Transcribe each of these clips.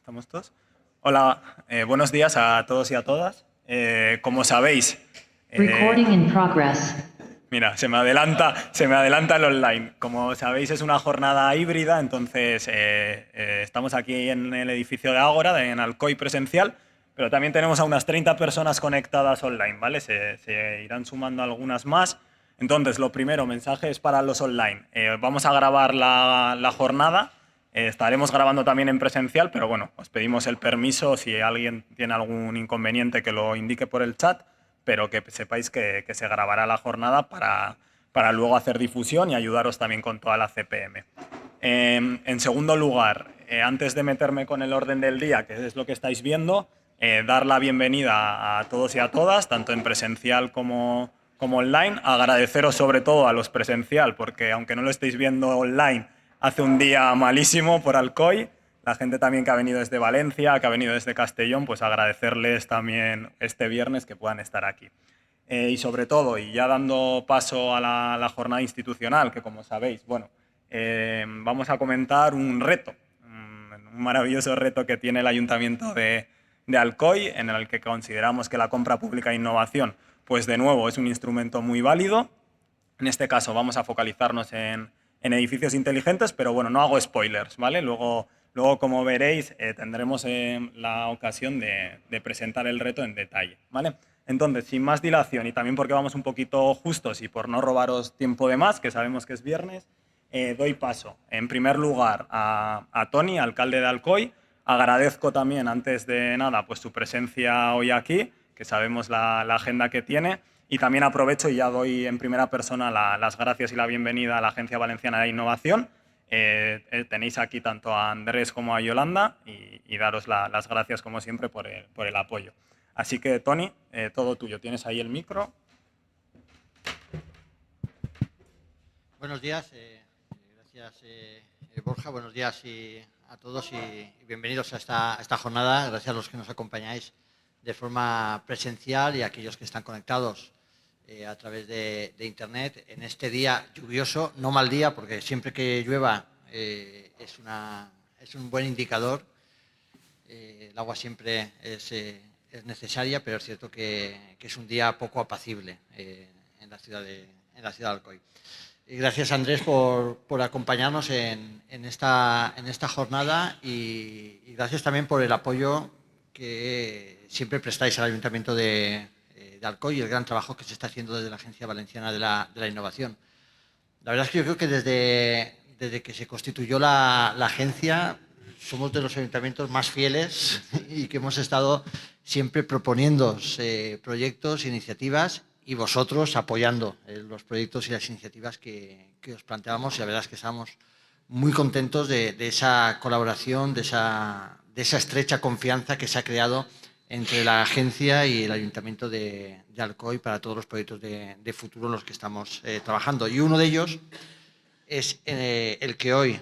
¿Estamos todos? Hola, buenos días a todos y a todas. Como sabéis, Recording in progress. mira, se me adelanta el online. Como sabéis, es una jornada híbrida, entonces estamos aquí en el edificio de Ágora, en Alcoy presencial, pero también tenemos a unas 30 personas conectadas online, ¿vale? Se irán sumando algunas más. Entonces, lo primero, mensaje es para los online. Vamos a grabar la jornada. Estaremos grabando también en presencial, pero bueno, os pedimos el permiso si alguien tiene algún inconveniente que lo indique por el chat, pero que sepáis que se grabará la jornada para luego hacer difusión y ayudaros también con toda la CPM. En segundo lugar, antes de meterme con el orden del día, que es lo que estáis viendo, dar la bienvenida a todos y a todas, tanto en presencial como online. Agradeceros sobre todo a los presencial, porque aunque no lo estéis viendo online, hace un día malísimo por Alcoy. La gente también que ha venido desde Valencia, que ha venido desde Castellón, pues agradecerles también este viernes que puedan estar aquí. Y sobre todo, y ya dando paso a la jornada institucional, que como sabéis, bueno, vamos a comentar un reto, un maravilloso reto que tiene el Ayuntamiento de Alcoy, en el que consideramos que la compra pública e innovación, pues de nuevo, es un instrumento muy válido. En este caso vamos a focalizarnos en edificios inteligentes, pero bueno, no hago spoilers, ¿vale? Luego como veréis, tendremos la ocasión de presentar el reto en detalle, ¿vale? Entonces, sin más dilación y también porque vamos un poquito justos y por no robaros tiempo de más, que sabemos que es viernes, doy paso, en primer lugar, a Tony, alcalde de Alcoy. Agradezco también, antes de nada, pues su presencia hoy aquí, que sabemos la agenda que tiene. Y también aprovecho y ya doy en primera persona las gracias y la bienvenida a la Agencia Valenciana de Innovación. Tenéis aquí tanto a Andrés como a Yolanda y daros las gracias, como siempre, por el apoyo. Así que, Tony, todo tuyo. Tienes ahí el micro. Buenos días, gracias Borja, buenos días a todos y bienvenidos a esta jornada. Gracias a los que nos acompañáis de forma presencial y a aquellos que están conectados a través de Internet en este día lluvioso, no mal día, porque siempre que llueva es un buen indicador. El agua siempre es necesaria, pero es cierto que es un día poco apacible en la ciudad de Alcoy. Y gracias, Andrés, por acompañarnos en esta jornada y gracias también por el apoyo que siempre prestáis al Ayuntamiento de Alcoy y el gran trabajo que se está haciendo desde la Agencia Valenciana de la Innovación. La verdad es que yo creo que desde que se constituyó la agencia somos de los ayuntamientos más fieles y que hemos estado siempre proponiendo proyectos, iniciativas y vosotros apoyando los proyectos y las iniciativas que os planteamos. Y la verdad es que estamos muy contentos de esa colaboración, de esa estrecha confianza que se ha creado entre la agencia y el Ayuntamiento de Alcoy para todos los proyectos de futuro en los que estamos trabajando. Y uno de ellos es el que hoy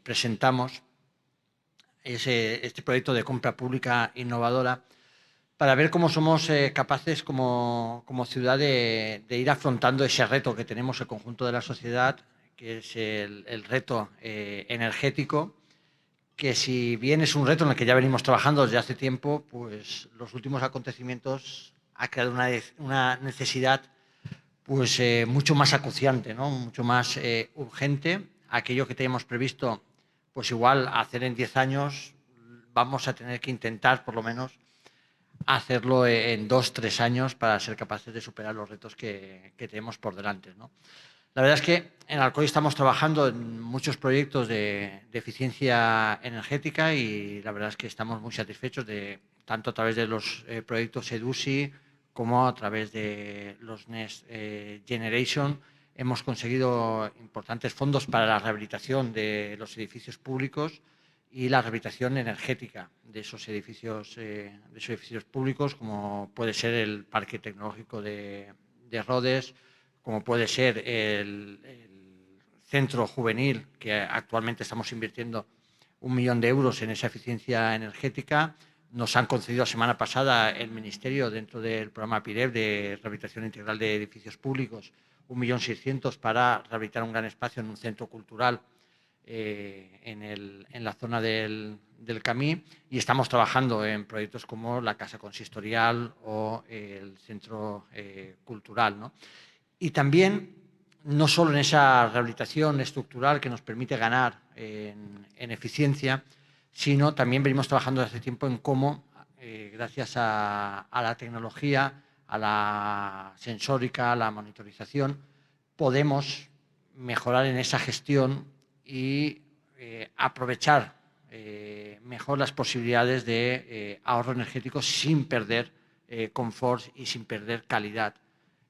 presentamos, es este proyecto de compra pública innovadora, para ver cómo somos capaces como ciudad de ir afrontando ese reto que tenemos el conjunto de la sociedad, que es el reto energético, que si bien es un reto en el que ya venimos trabajando desde hace tiempo, pues los últimos acontecimientos ha creado una necesidad pues mucho más acuciante, ¿no? Mucho más urgente. Aquello que teníamos previsto, pues igual hacer en 10 años, vamos a tener que intentar por lo menos hacerlo en 2, 3 años para ser capaces de superar los retos que tenemos por delante, ¿no? La verdad es que en Alcoy estamos trabajando en muchos proyectos de eficiencia energética y la verdad es que estamos muy satisfechos tanto a través de los proyectos EDUSI como a través de los Next Generation. Hemos conseguido importantes fondos para la rehabilitación de los edificios públicos y la rehabilitación energética de esos edificios públicos, como puede ser el Parque Tecnológico de Rodes, como puede ser el centro juvenil, que actualmente estamos invirtiendo 1 millón de euros en esa eficiencia energética. Nos han concedido la semana pasada el Ministerio, dentro del programa PIREV de rehabilitación integral de edificios públicos, 1.600.000 para rehabilitar un gran espacio en un centro cultural en la zona del del Camí, y estamos trabajando en proyectos como la Casa Consistorial o el Centro Cultural, ¿no? Y también, no solo en esa rehabilitación estructural que nos permite ganar en eficiencia, sino también venimos trabajando desde hace tiempo en cómo, gracias a la tecnología, a la sensórica, a la monitorización, podemos mejorar en esa gestión y aprovechar mejor las posibilidades de ahorro energético sin perder confort y sin perder calidad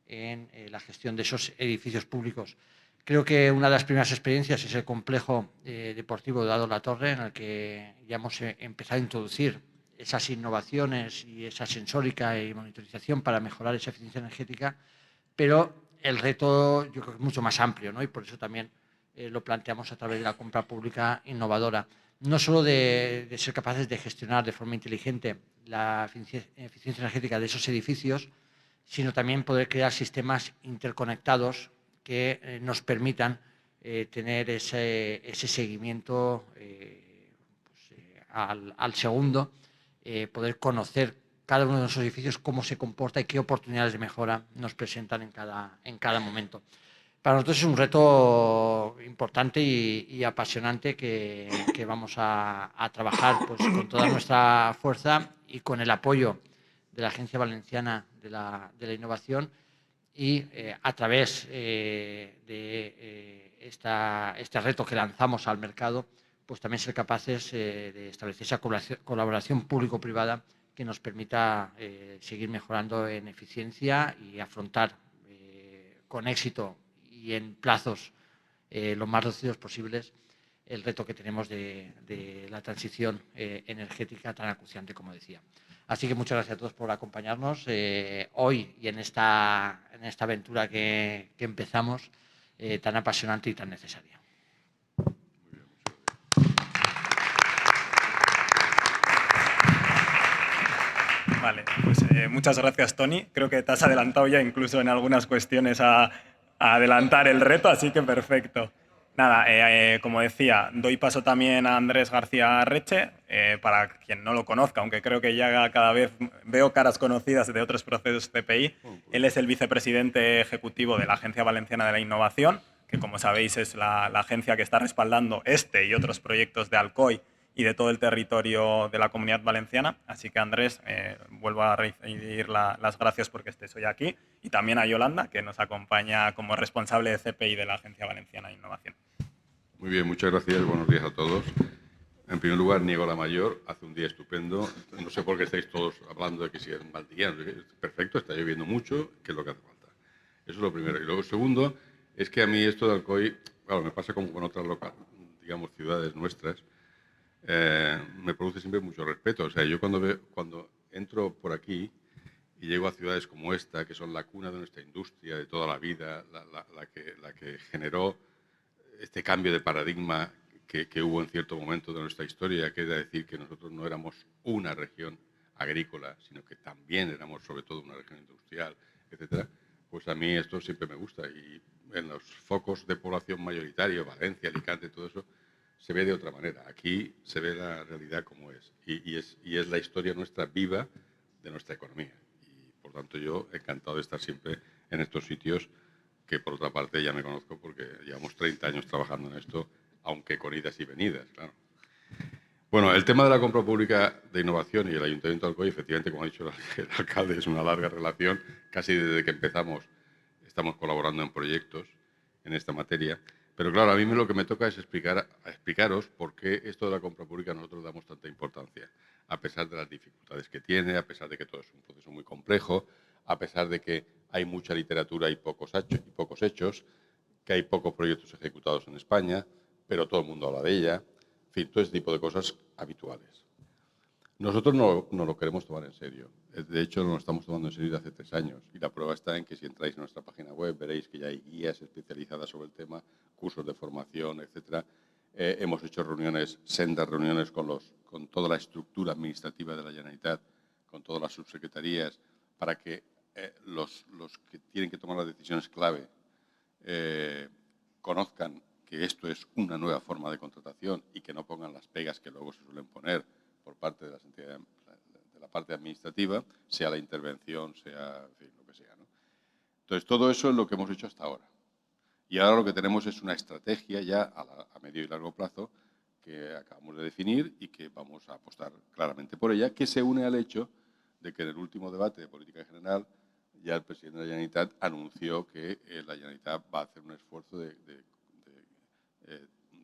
en la gestión de esos edificios públicos. Creo que una de las primeras experiencias es el complejo deportivo de Dado la Torre, en el que ya hemos empezado a introducir esas innovaciones y esa sensórica y monitorización para mejorar esa eficiencia energética, pero el reto yo creo que es mucho más amplio, ¿no? Y por eso también lo planteamos a través de la compra pública innovadora. No solo de ser capaces de gestionar de forma inteligente la eficiencia energética de esos edificios, sino también poder crear sistemas interconectados que nos permitan tener ese seguimiento al segundo, poder conocer cada uno de esos edificios, cómo se comporta y qué oportunidades de mejora nos presentan en cada momento. Para nosotros es un reto importante y apasionante que vamos a trabajar pues, con toda nuestra fuerza y con el apoyo de la Agencia Valenciana de la Innovación y a través de este reto que lanzamos al mercado, pues también ser capaces de establecer esa colaboración público-privada que nos permita seguir mejorando en eficiencia y afrontar con éxito y en plazos lo más reducidos posibles el reto que tenemos de la transición energética tan acuciante como decía. Así que muchas gracias a todos por acompañarnos hoy y en esta aventura que empezamos tan apasionante y tan necesaria. Vale, pues muchas gracias, Tony. Creo que te has adelantado ya incluso en algunas cuestiones a adelantar el reto, así que perfecto. Nada, como decía, doy paso también a Andrés García Reche, para quien no lo conozca, aunque creo que ya cada vez veo caras conocidas de otros procesos CPI. Él es el vicepresidente ejecutivo de la Agencia Valenciana de la Innovación, que como sabéis es la agencia que está respaldando este y otros proyectos de Alcoy y de todo el territorio de la Comunidad Valenciana. Así que, Andrés, vuelvo a recibir las gracias porque estés hoy aquí, y también a Yolanda, que nos acompaña como responsable de CPI de la Agencia Valenciana de Innovación. Muy bien, muchas gracias. Buenos días a todos. En primer lugar, niego la mayor. Hace un día estupendo. No sé por qué estáis todos hablando de que si es un mal día. Perfecto, está lloviendo mucho, que es lo que hace falta. Eso es lo primero. Y luego, segundo, es que a mí esto de Alcoy, claro, me pasa como con otras digamos, ciudades nuestras, me produce siempre mucho respeto. O sea, yo cuando entro por aquí y llego a ciudades como esta, que son la cuna de nuestra industria de toda la vida, la que generó este cambio de paradigma que hubo en cierto momento de nuestra historia, que era decir que nosotros no éramos una región agrícola, sino que también éramos sobre todo una región industrial, etcétera, pues a mí esto siempre me gusta. Y en los focos de población mayoritaria, Valencia, Alicante, todo eso, se ve de otra manera. Aquí se ve la realidad como es. Y es la historia nuestra viva de nuestra economía. Y, por tanto, yo encantado de estar siempre en estos sitios que, por otra parte, ya me conozco porque llevamos 30 años trabajando en esto, aunque con idas y venidas, claro. Bueno, el tema de la compra pública de innovación y el Ayuntamiento de Alcoy, efectivamente, como ha dicho el alcalde, es una larga relación. Casi desde que empezamos estamos colaborando en proyectos en esta materia. Pero claro, a mí lo que me toca es explicaros por qué esto de la compra pública nosotros damos tanta importancia, a pesar de las dificultades que tiene, a pesar de que todo es un proceso muy complejo, a pesar de que hay mucha literatura y pocos hechos, que hay pocos proyectos ejecutados en España, pero todo el mundo habla de ella. En fin, todo ese tipo de cosas habituales. Nosotros no lo queremos tomar en serio. De hecho, nos lo estamos tomando en serio desde hace 3 años. Y la prueba está en que si entráis en nuestra página web veréis que ya hay guías especializadas sobre el tema, cursos de formación, etcétera. Hemos hecho sendas reuniones con toda la estructura administrativa de la Generalitat, con todas las subsecretarías, para que los que tienen que tomar las decisiones clave conozcan que esto es una nueva forma de contratación y que no pongan las pegas que luego se suelen poner por parte de las entidades, de la parte administrativa, sea la intervención, sea, en fin, lo que sea, ¿no? Entonces, todo eso es lo que hemos hecho hasta ahora. Y ahora lo que tenemos es una estrategia ya a medio y largo plazo que acabamos de definir y que vamos a apostar claramente por ella, que se une al hecho de que en el último debate de política general ya el presidente de la Generalitat anunció que la Generalitat va a hacer un esfuerzo de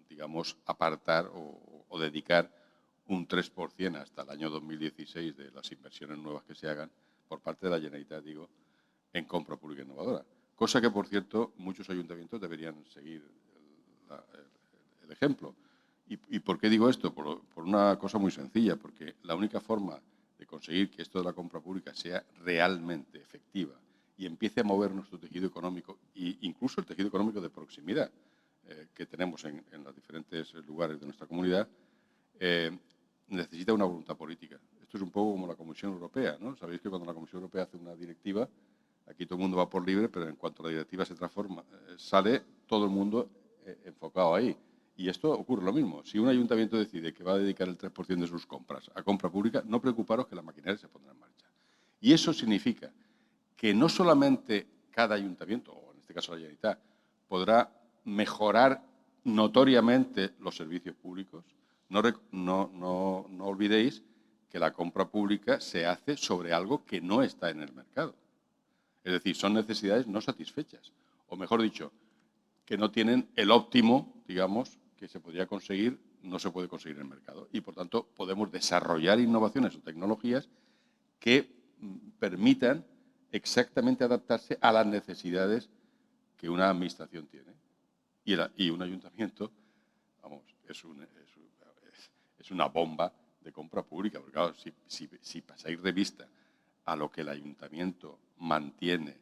digamos, apartar o dedicar un 3% hasta el año 2016 de las inversiones nuevas que se hagan por parte de la Generalitat, digo, en compra pública innovadora. Cosa que, por cierto, muchos ayuntamientos deberían seguir el ejemplo. ¿Y por qué digo esto? Por una cosa muy sencilla, porque la única forma de conseguir que esto de la compra pública sea realmente efectiva y empiece a mover nuestro tejido económico, e incluso el tejido económico de proximidad que tenemos en los diferentes lugares de nuestra comunidad, necesita una voluntad política. Esto es un poco como la Comisión Europea, ¿no? Sabéis que cuando la Comisión Europea hace una directiva, aquí todo el mundo va por libre, pero en cuanto la directiva se transforma, sale todo el mundo enfocado ahí. Y esto ocurre lo mismo. Si un ayuntamiento decide que va a dedicar el 3% de sus compras a compra pública, no preocuparos que la maquinaria se pondrá en marcha. Y eso significa que no solamente cada ayuntamiento, o en este caso la Generalitat, podrá mejorar notoriamente los servicios públicos. No olvidéis que la compra pública se hace sobre algo que no está en el mercado. Es decir, son necesidades no satisfechas. O mejor dicho, que no tienen el óptimo, digamos, que se podría conseguir, no se puede conseguir en el mercado. Y, por tanto, podemos desarrollar innovaciones o tecnologías que permitan exactamente adaptarse a las necesidades que una administración tiene. Y un ayuntamiento, vamos, es una bomba de compra pública. Porque, claro, si pasáis revista a lo que el ayuntamiento mantiene,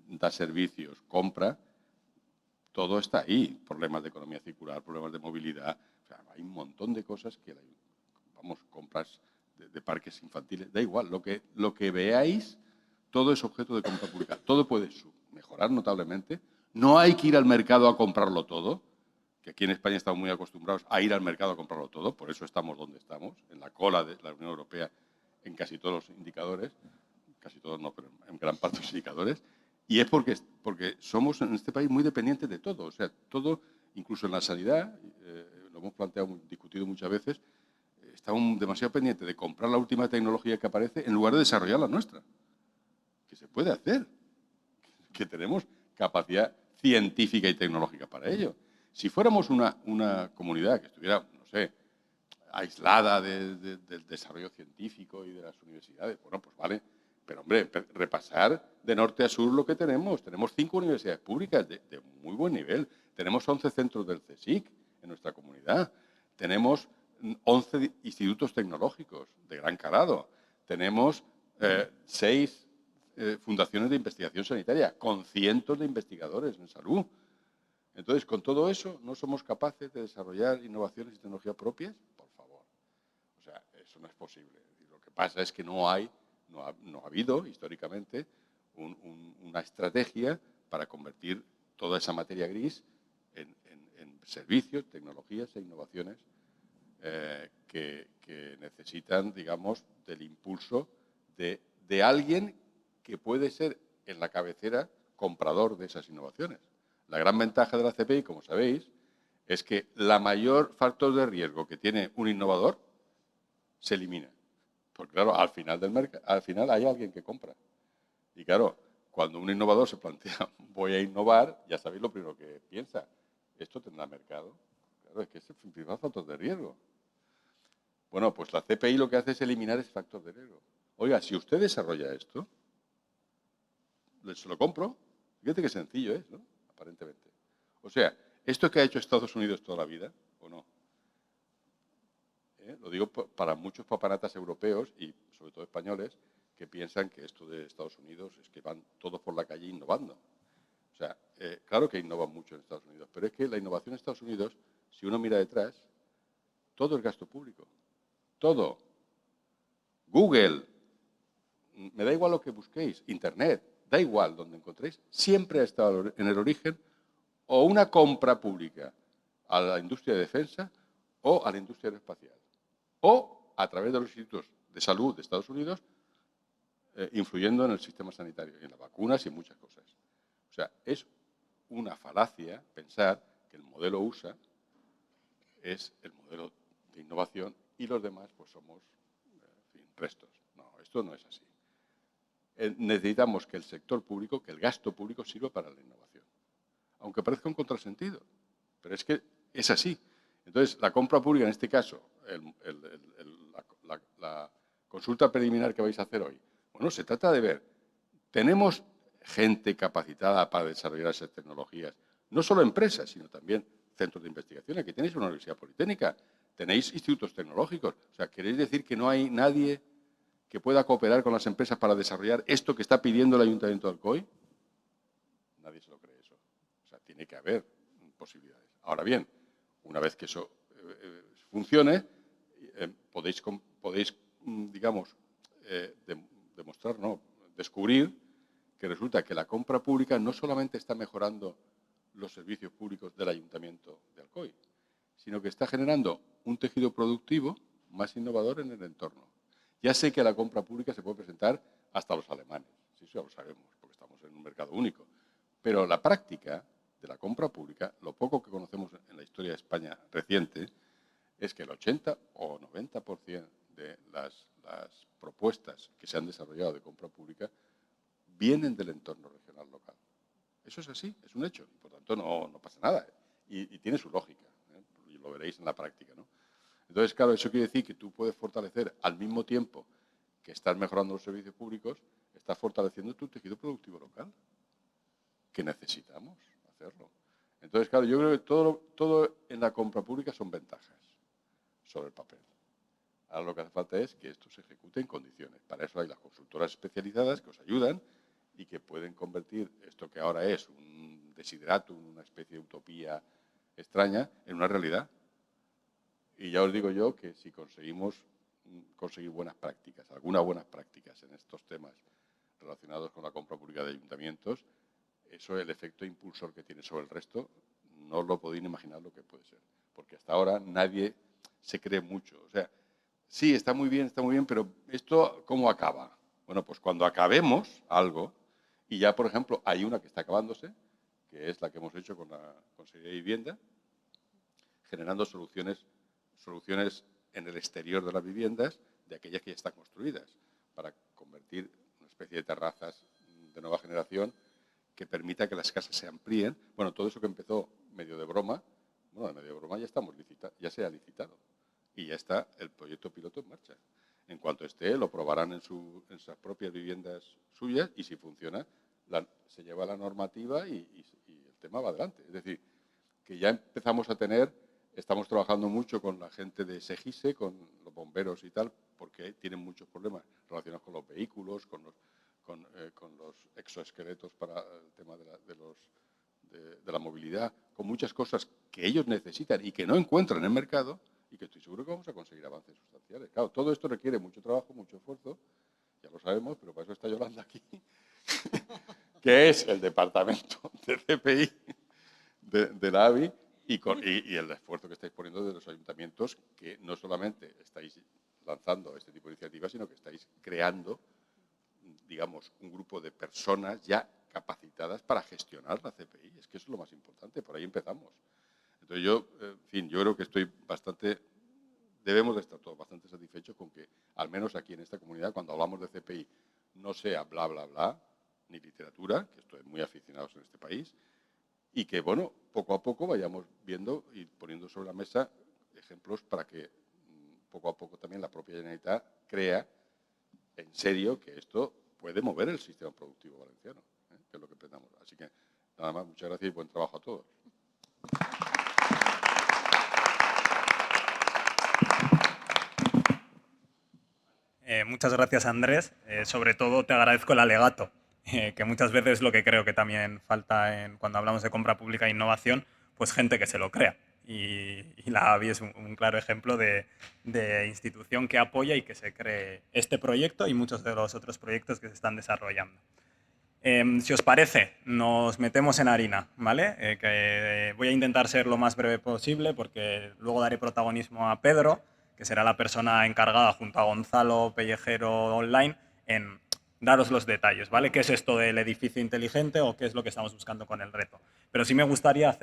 da servicios, compra, todo está ahí. Problemas de economía circular, problemas de movilidad. O sea, hay un montón de cosas que, vamos, compras de parques infantiles. Da igual, lo que veáis, todo es objeto de compra pública. Todo puede mejorar notablemente. No hay que ir al mercado a comprarlo todo, que aquí en España estamos muy acostumbrados a ir al mercado a comprarlo todo. Por eso estamos donde estamos, en la cola de la Unión Europea en casi todos los indicadores. Casi todos no, pero en gran parte los indicadores. Y es porque somos en este país muy dependientes de todo. O sea, todo, incluso en la sanidad, lo hemos planteado, discutido muchas veces, estamos demasiado pendientes de comprar la última tecnología que aparece en lugar de desarrollar la nuestra. Que se puede hacer, que tenemos capacidad científica y tecnológica para ello. Si fuéramos una comunidad que estuviera, no sé, aislada del desarrollo científico y de las universidades, bueno, pues vale. Pero, hombre, repasar de norte a sur lo que tenemos. Tenemos 5 universidades públicas de muy buen nivel. Tenemos 11 centros del CSIC en nuestra comunidad. Tenemos 11 institutos tecnológicos de gran calado. Tenemos 6 fundaciones de investigación sanitaria con cientos de investigadores en salud. Entonces, con todo eso, ¿no somos capaces de desarrollar innovaciones y tecnologías propias? Por favor. O sea, eso no es posible. Y lo que pasa es que no ha habido, históricamente, una estrategia para convertir toda esa materia gris en servicios, tecnologías e innovaciones que necesitan, digamos, del impulso de alguien que puede ser en la cabecera comprador de esas innovaciones. La gran ventaja de la CPI, como sabéis, es que la mayor factor de riesgo que tiene un innovador se elimina. Porque, claro, al final hay alguien que compra. Y, claro, cuando un innovador se plantea, voy a innovar, ya sabéis lo primero que piensa. ¿Esto tendrá mercado? Claro, es que es el principal factor de riesgo. Bueno, pues la CPI lo que hace es eliminar ese factor de riesgo. Oiga, si usted desarrolla esto, se lo compro. Fíjate qué sencillo es, ¿no? Aparentemente. O sea, ¿esto que ha hecho Estados Unidos toda la vida o no? Lo digo para muchos papanatas europeos y sobre todo españoles que piensan que esto de Estados Unidos es que van todos por la calle innovando. O sea, claro que innovan mucho en Estados Unidos, pero es que la innovación en Estados Unidos, si uno mira detrás, todo es gasto público. Todo. Google, me da igual lo que busquéis, Internet, da igual donde encontréis, siempre ha estado en el origen o una compra pública a la industria de defensa o a la industria aeroespacial. O a través de los institutos de salud de Estados Unidos, influyendo en el sistema sanitario, en las vacunas y en muchas cosas. O sea, es una falacia pensar que el modelo USA es el modelo de innovación y los demás pues somos en fin, restos. No, esto no es así. Necesitamos que el sector público, que el gasto público sirva para la innovación. Aunque parezca un contrasentido, pero es que es así. Entonces, la compra pública, en este caso, la consulta preliminar que vais a hacer hoy, bueno, se trata de ver, ¿tenemos gente capacitada para desarrollar esas tecnologías? No solo empresas, sino también centros de investigación. Aquí tenéis una universidad politécnica, tenéis institutos tecnológicos. O sea, ¿queréis decir que no hay nadie que pueda cooperar con las empresas para desarrollar esto que está pidiendo el Ayuntamiento de Alcoy? Nadie se lo cree eso. O sea, tiene que haber posibilidades. Ahora bien, una vez que eso funcione, podéis, digamos, demostrar, no, descubrir que resulta que la compra pública no solamente está mejorando los servicios públicos del Ayuntamiento de Alcoy, sino que está generando un tejido productivo más innovador en el entorno. Ya sé que la compra pública se puede presentar hasta los alemanes, sí, eso ya lo sabemos, porque estamos en un mercado único. Pero la práctica de la compra pública, lo poco que conocemos en la historia de España reciente, es que el 80 o 90% de las propuestas que se han desarrollado de compra pública vienen del entorno regional local. Eso es así, es un hecho. Y por tanto, no pasa nada. Y tiene su lógica. Y lo veréis en la práctica, ¿no? Entonces, claro, eso quiere decir que tú puedes fortalecer al mismo tiempo que estás mejorando los servicios públicos, estás fortaleciendo tu tejido productivo local, que necesitamos hacerlo. Entonces, claro, yo creo que todo en la compra pública son ventajas sobre el papel. Ahora lo que hace falta es que esto se ejecute en condiciones. Para eso hay las consultoras especializadas que os ayudan y que pueden convertir esto que ahora es un desideratum, una especie de utopía extraña, en una realidad. Y ya os digo yo que si conseguimos conseguir buenas prácticas, algunas buenas prácticas en estos temas relacionados con la compra pública de ayuntamientos, eso, el efecto impulsor que tiene sobre el resto, no lo podéis imaginar lo que puede ser. Porque hasta ahora nadie se cree mucho. O sea, sí, está muy bien, pero ¿esto cómo acaba? Bueno, pues cuando acabemos algo, y ya, por ejemplo, hay una que está acabándose, que es la que hemos hecho con la Consejería de Vivienda, generando soluciones en el exterior de las viviendas de aquellas que ya están construidas, para convertir una especie de terrazas de nueva generación que permita que las casas se amplíen. Bueno, todo eso que empezó medio de broma, bueno, de medio de broma ya se ha licitado y ya está el proyecto piloto en marcha. En cuanto esté, lo probarán en sus propias viviendas suyas y si funciona, se lleva la normativa y el tema va adelante. Es decir, que ya empezamos a estamos trabajando mucho con la gente de SEGISE, con los bomberos y tal, porque tienen muchos problemas relacionados con los vehículos, con los exoesqueletos para el tema de la movilidad, con muchas cosas que ellos necesitan y que no encuentran en el mercado y que estoy seguro que vamos a conseguir avances sustanciales. Claro, todo esto requiere mucho trabajo, mucho esfuerzo, ya lo sabemos, pero para eso está Yolanda aquí, que es el departamento de CPI de la AVI y el esfuerzo que estáis poniendo de los ayuntamientos, que no solamente estáis lanzando este tipo de iniciativas, sino que estáis creando, digamos, un grupo de personas ya capacitadas para gestionar la CPI. Es que eso es lo más importante, por ahí empezamos. Entonces yo, en fin, yo creo que debemos de estar todos bastante satisfechos con que, al menos aquí en esta comunidad, cuando hablamos de CPI, no sea bla, bla, bla, ni literatura, que estoy muy aficionados en este país, y que, bueno, poco a poco vayamos viendo y poniendo sobre la mesa ejemplos para que poco a poco también la propia Generalitat crea en serio que esto puede mover el sistema productivo valenciano, que es lo que pensamos. Así que, nada más, muchas gracias y buen trabajo a todos. Muchas gracias, Andrés. Sobre todo te agradezco el alegato, que muchas veces lo que creo que también falta cuando hablamos de compra pública e innovación, pues gente que se lo crea. Y la AVI es un claro ejemplo de institución que apoya y que se cree este proyecto y muchos de los otros proyectos que se están desarrollando. Si os parece, nos metemos en harina, ¿vale? Que voy a intentar ser lo más breve posible porque luego daré protagonismo a Pedro, que será la persona encargada junto a Gonzalo Pellejero Online en daros los detalles, ¿vale? ¿Qué es esto del edificio inteligente o qué es lo que estamos buscando con el reto? Pero sí me gustaría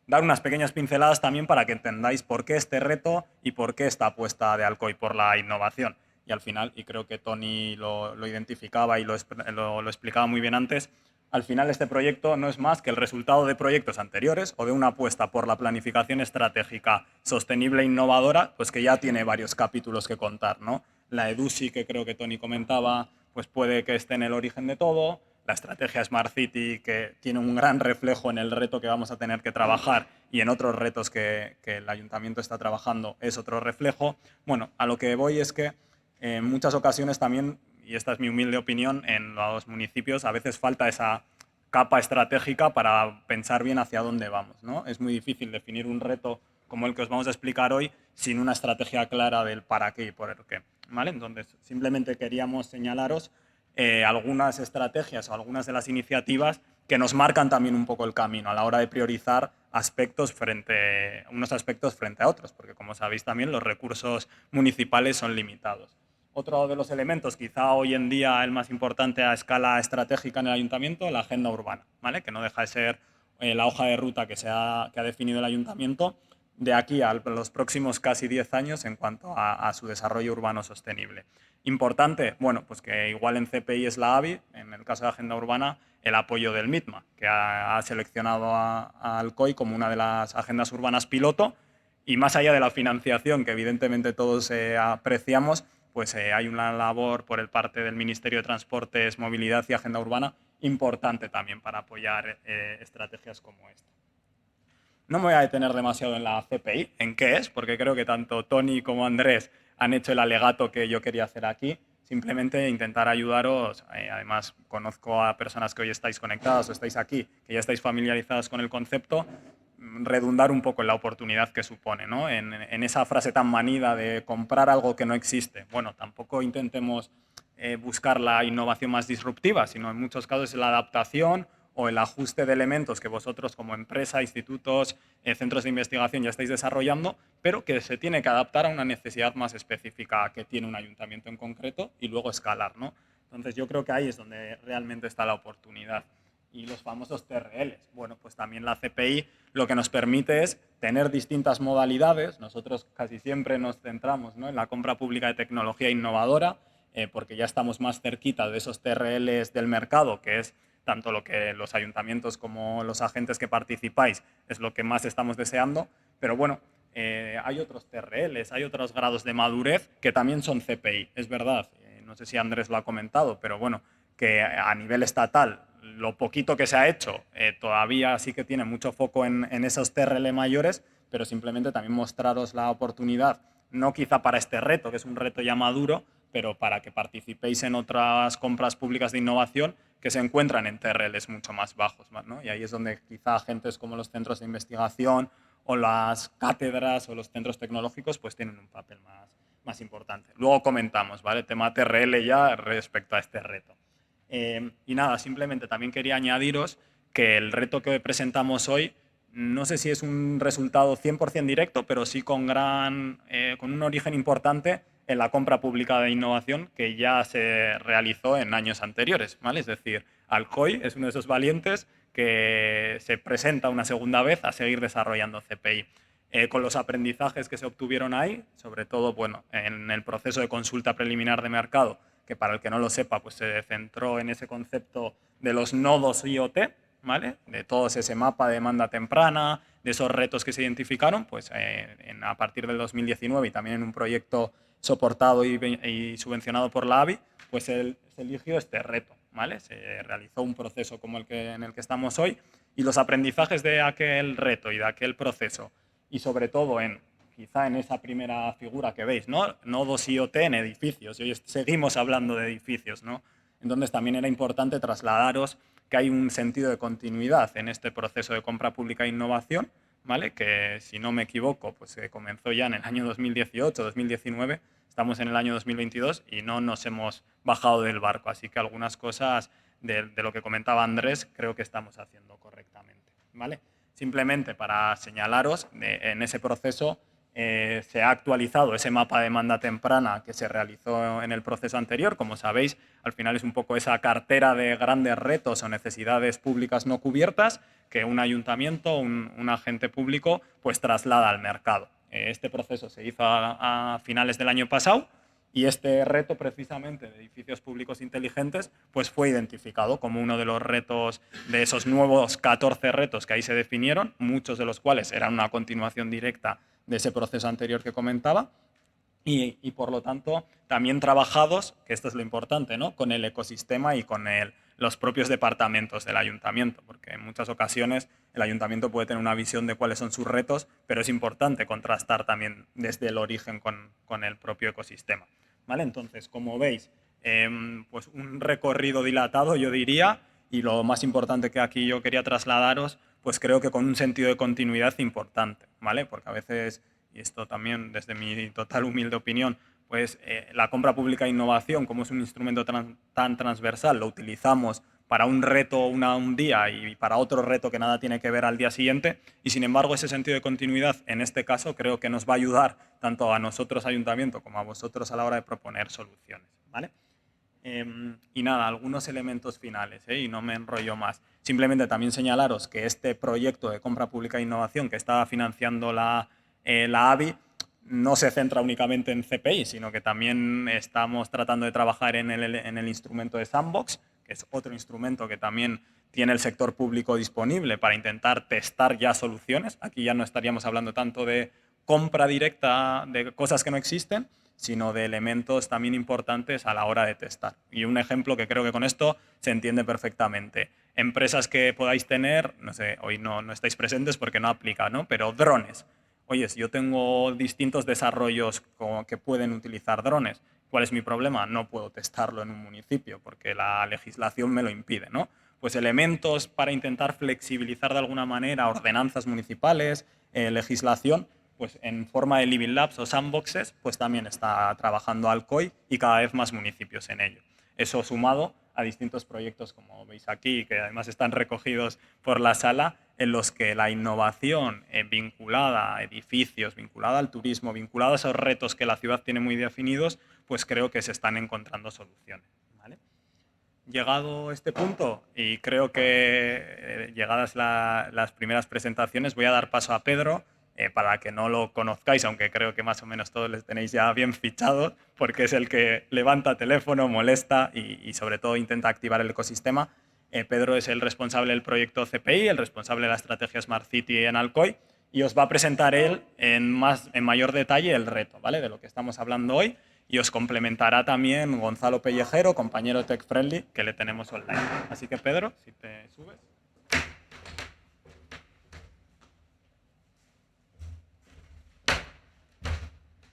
dar unas pequeñas pinceladas también para que entendáis por qué este reto y por qué esta apuesta de Alcoy por la innovación. Y al final, y creo que Tony lo identificaba y lo explicaba muy bien antes, al final este proyecto no es más que el resultado de proyectos anteriores o de una apuesta por la planificación estratégica sostenible e innovadora, pues que ya tiene varios capítulos que contar, ¿no? La EDUSI, que creo que Tony comentaba, pues puede que esté en el origen de todo. La estrategia Smart City, que tiene un gran reflejo en el reto que vamos a tener que trabajar y en otros retos que el ayuntamiento está trabajando, es otro reflejo. Bueno, a lo que voy es que en muchas ocasiones también, y esta es mi humilde opinión, en los municipios a veces falta esa capa estratégica para pensar bien hacia dónde vamos, ¿no? Es muy difícil definir un reto como el que os vamos a explicar hoy sin una estrategia clara del para qué y por el qué, ¿vale? Entonces, simplemente queríamos señalaros algunas estrategias o algunas de las iniciativas que nos marcan también un poco el camino a la hora de priorizar unos aspectos frente a otros, porque como sabéis también los recursos municipales son limitados. Otro de los elementos, quizá hoy en día el más importante a escala estratégica en el ayuntamiento, la agenda urbana, ¿vale? Que no deja de ser la hoja de ruta que ha definido el ayuntamiento de aquí a los próximos casi 10 años en cuanto a su desarrollo urbano sostenible. Importante, bueno, pues que igual en CPI es la AVI, en el caso de agenda urbana, el apoyo del MITMA, que ha seleccionado a Alcoy como una de las agendas urbanas piloto, y más allá de la financiación, que evidentemente todos apreciamos, pues hay una labor por el parte del Ministerio de Transportes, Movilidad y Agenda Urbana importante también para apoyar estrategias como esta. No me voy a detener demasiado en la CPI, en qué es, porque creo que tanto Tony como Andrés han hecho el alegato que yo quería hacer aquí. Simplemente intentar ayudaros. Además, conozco a personas que hoy estáis conectadas o estáis aquí, que ya estáis familiarizadas con el concepto, redundar un poco en la oportunidad que supone, ¿no? En esa frase tan manida de comprar algo que no existe. Bueno, tampoco intentemos buscar la innovación más disruptiva, sino en muchos casos es la adaptación o el ajuste de elementos que vosotros como empresa, institutos, centros de investigación ya estáis desarrollando, pero que se tiene que adaptar a una necesidad más específica que tiene un ayuntamiento en concreto y luego escalar, ¿no? Entonces yo creo que ahí es donde realmente está la oportunidad. Y los famosos TRLs. Bueno, pues también la CPI lo que nos permite es tener distintas modalidades. Nosotros casi siempre nos centramos, ¿no?, en la compra pública de tecnología innovadora, porque ya estamos más cerquita de esos TRLs del mercado, que es tanto lo que los ayuntamientos como los agentes que participáis es lo que más estamos deseando, pero bueno, hay otros TRLs, hay otros grados de madurez que también son CPI, es verdad, no sé si Andrés lo ha comentado, pero bueno, que a nivel estatal lo poquito que se ha hecho todavía sí que tiene mucho foco en esos TRL mayores, pero simplemente también mostraros la oportunidad, no quizá para este reto, que es un reto ya maduro, pero para que participéis en otras compras públicas de innovación que se encuentran en TRLs mucho más bajos, ¿no? Y ahí es donde quizá agentes como los centros de investigación o las cátedras o los centros tecnológicos pues tienen un papel más importante. Luego comentamos, ¿vale? Tema TRL ya respecto a este reto. Y nada, simplemente también quería añadiros que el reto que presentamos hoy no sé si es un resultado 100% directo, pero sí con un origen importante en la compra pública de innovación que ya se realizó en años anteriores, ¿vale? Es decir, Alcoy es uno de esos valientes que se presenta una segunda vez a seguir desarrollando CPI. Con los aprendizajes que se obtuvieron ahí, sobre todo bueno, en el proceso de consulta preliminar de mercado, que para el que no lo sepa, pues se centró en ese concepto de los nodos IoT, ¿vale? De todo ese mapa de demanda temprana, de esos retos que se identificaron, pues a partir del 2019 y también en un proyecto soportado y subvencionado por la AVI, pues se eligió este reto, ¿vale? Se realizó un proceso como en el que estamos hoy y los aprendizajes de aquel reto y de aquel proceso y sobre todo quizá en esa primera figura que veis, ¿no? Nodos IoT en edificios, y hoy seguimos hablando de edificios, ¿no? Entonces también era importante trasladaros que hay un sentido de continuidad en este proceso de compra pública e innovación, ¿vale? Que si no me equivoco, pues comenzó ya en el año 2018, 2019, estamos en el año 2022 y no nos hemos bajado del barco, así que algunas cosas de lo que comentaba Andrés, creo que estamos haciendo correctamente, ¿vale? Simplemente para señalaros, en ese proceso se ha actualizado ese mapa de demanda temprana que se realizó en el proceso anterior. Como sabéis, al final es un poco esa cartera de grandes retos o necesidades públicas no cubiertas que un ayuntamiento, un agente público, pues traslada al mercado. Este proceso se hizo a finales del año pasado y este reto precisamente de edificios públicos inteligentes pues fue identificado como uno de los retos de esos nuevos 14 retos que ahí se definieron, muchos de los cuales eran una continuación directa de ese proceso anterior que comentaba. Y por lo tanto también trabajados, que esto es lo importante, ¿no?, con el ecosistema y con los propios departamentos del ayuntamiento, porque en muchas ocasiones el ayuntamiento puede tener una visión de cuáles son sus retos, pero es importante contrastar también desde el origen con el propio ecosistema, ¿vale? Entonces, como veis, pues un recorrido dilatado, yo diría, y lo más importante que aquí yo quería trasladaros, pues creo que con un sentido de continuidad importante, ¿vale? Porque a veces, y esto también desde mi total humilde opinión, pues la compra pública e innovación, como es un instrumento tan transversal, lo utilizamos para un reto un día y para otro reto que nada tiene que ver al día siguiente, y sin embargo ese sentido de continuidad en este caso creo que nos va a ayudar tanto a nosotros ayuntamiento como a vosotros a la hora de proponer soluciones, ¿vale? Y nada, algunos elementos finales, y no me enrollo más. Simplemente también señalaros que este proyecto de compra pública e innovación que está financiando la ABI no se centra únicamente en CPI, sino que también estamos tratando de trabajar en el instrumento de Sandbox, que es otro instrumento que también tiene el sector público disponible para intentar testar ya soluciones. Aquí ya no estaríamos hablando tanto de compra directa de cosas que no existen, sino de elementos también importantes a la hora de testar. Y un ejemplo que creo que con esto se entiende perfectamente. Empresas que podáis tener, no sé, hoy no estáis presentes porque no aplica, ¿no?, pero drones. Oye, si yo tengo distintos desarrollos que pueden utilizar drones, ¿cuál es mi problema? No puedo testarlo en un municipio porque la legislación me lo impide, ¿no? Pues elementos para intentar flexibilizar de alguna manera ordenanzas municipales, legislación, pues en forma de living labs o sandboxes, pues también está trabajando Alcoy y cada vez más municipios en ello. Eso sumado a distintos proyectos, como veis aquí, que además están recogidos por la sala, en los que la innovación vinculada a edificios, vinculada al turismo, vinculada a esos retos que la ciudad tiene muy definidos, pues creo que se están encontrando soluciones, ¿vale? Llegado este punto, y creo que llegadas las primeras presentaciones, voy a dar paso a Pedro, para que no lo conozcáis, aunque creo que más o menos todos les tenéis ya bien fichados, porque es el que levanta teléfono, molesta y sobre todo intenta activar el ecosistema. Pedro es el responsable del proyecto CPI, el responsable de la estrategia Smart City en Alcoy, y os va a presentar él en mayor detalle el reto, ¿vale?, de lo que estamos hablando hoy, y os complementará también Gonzalo Pellejero, compañero de Tech Friendly, que le tenemos online. Así que, Pedro, si te subes.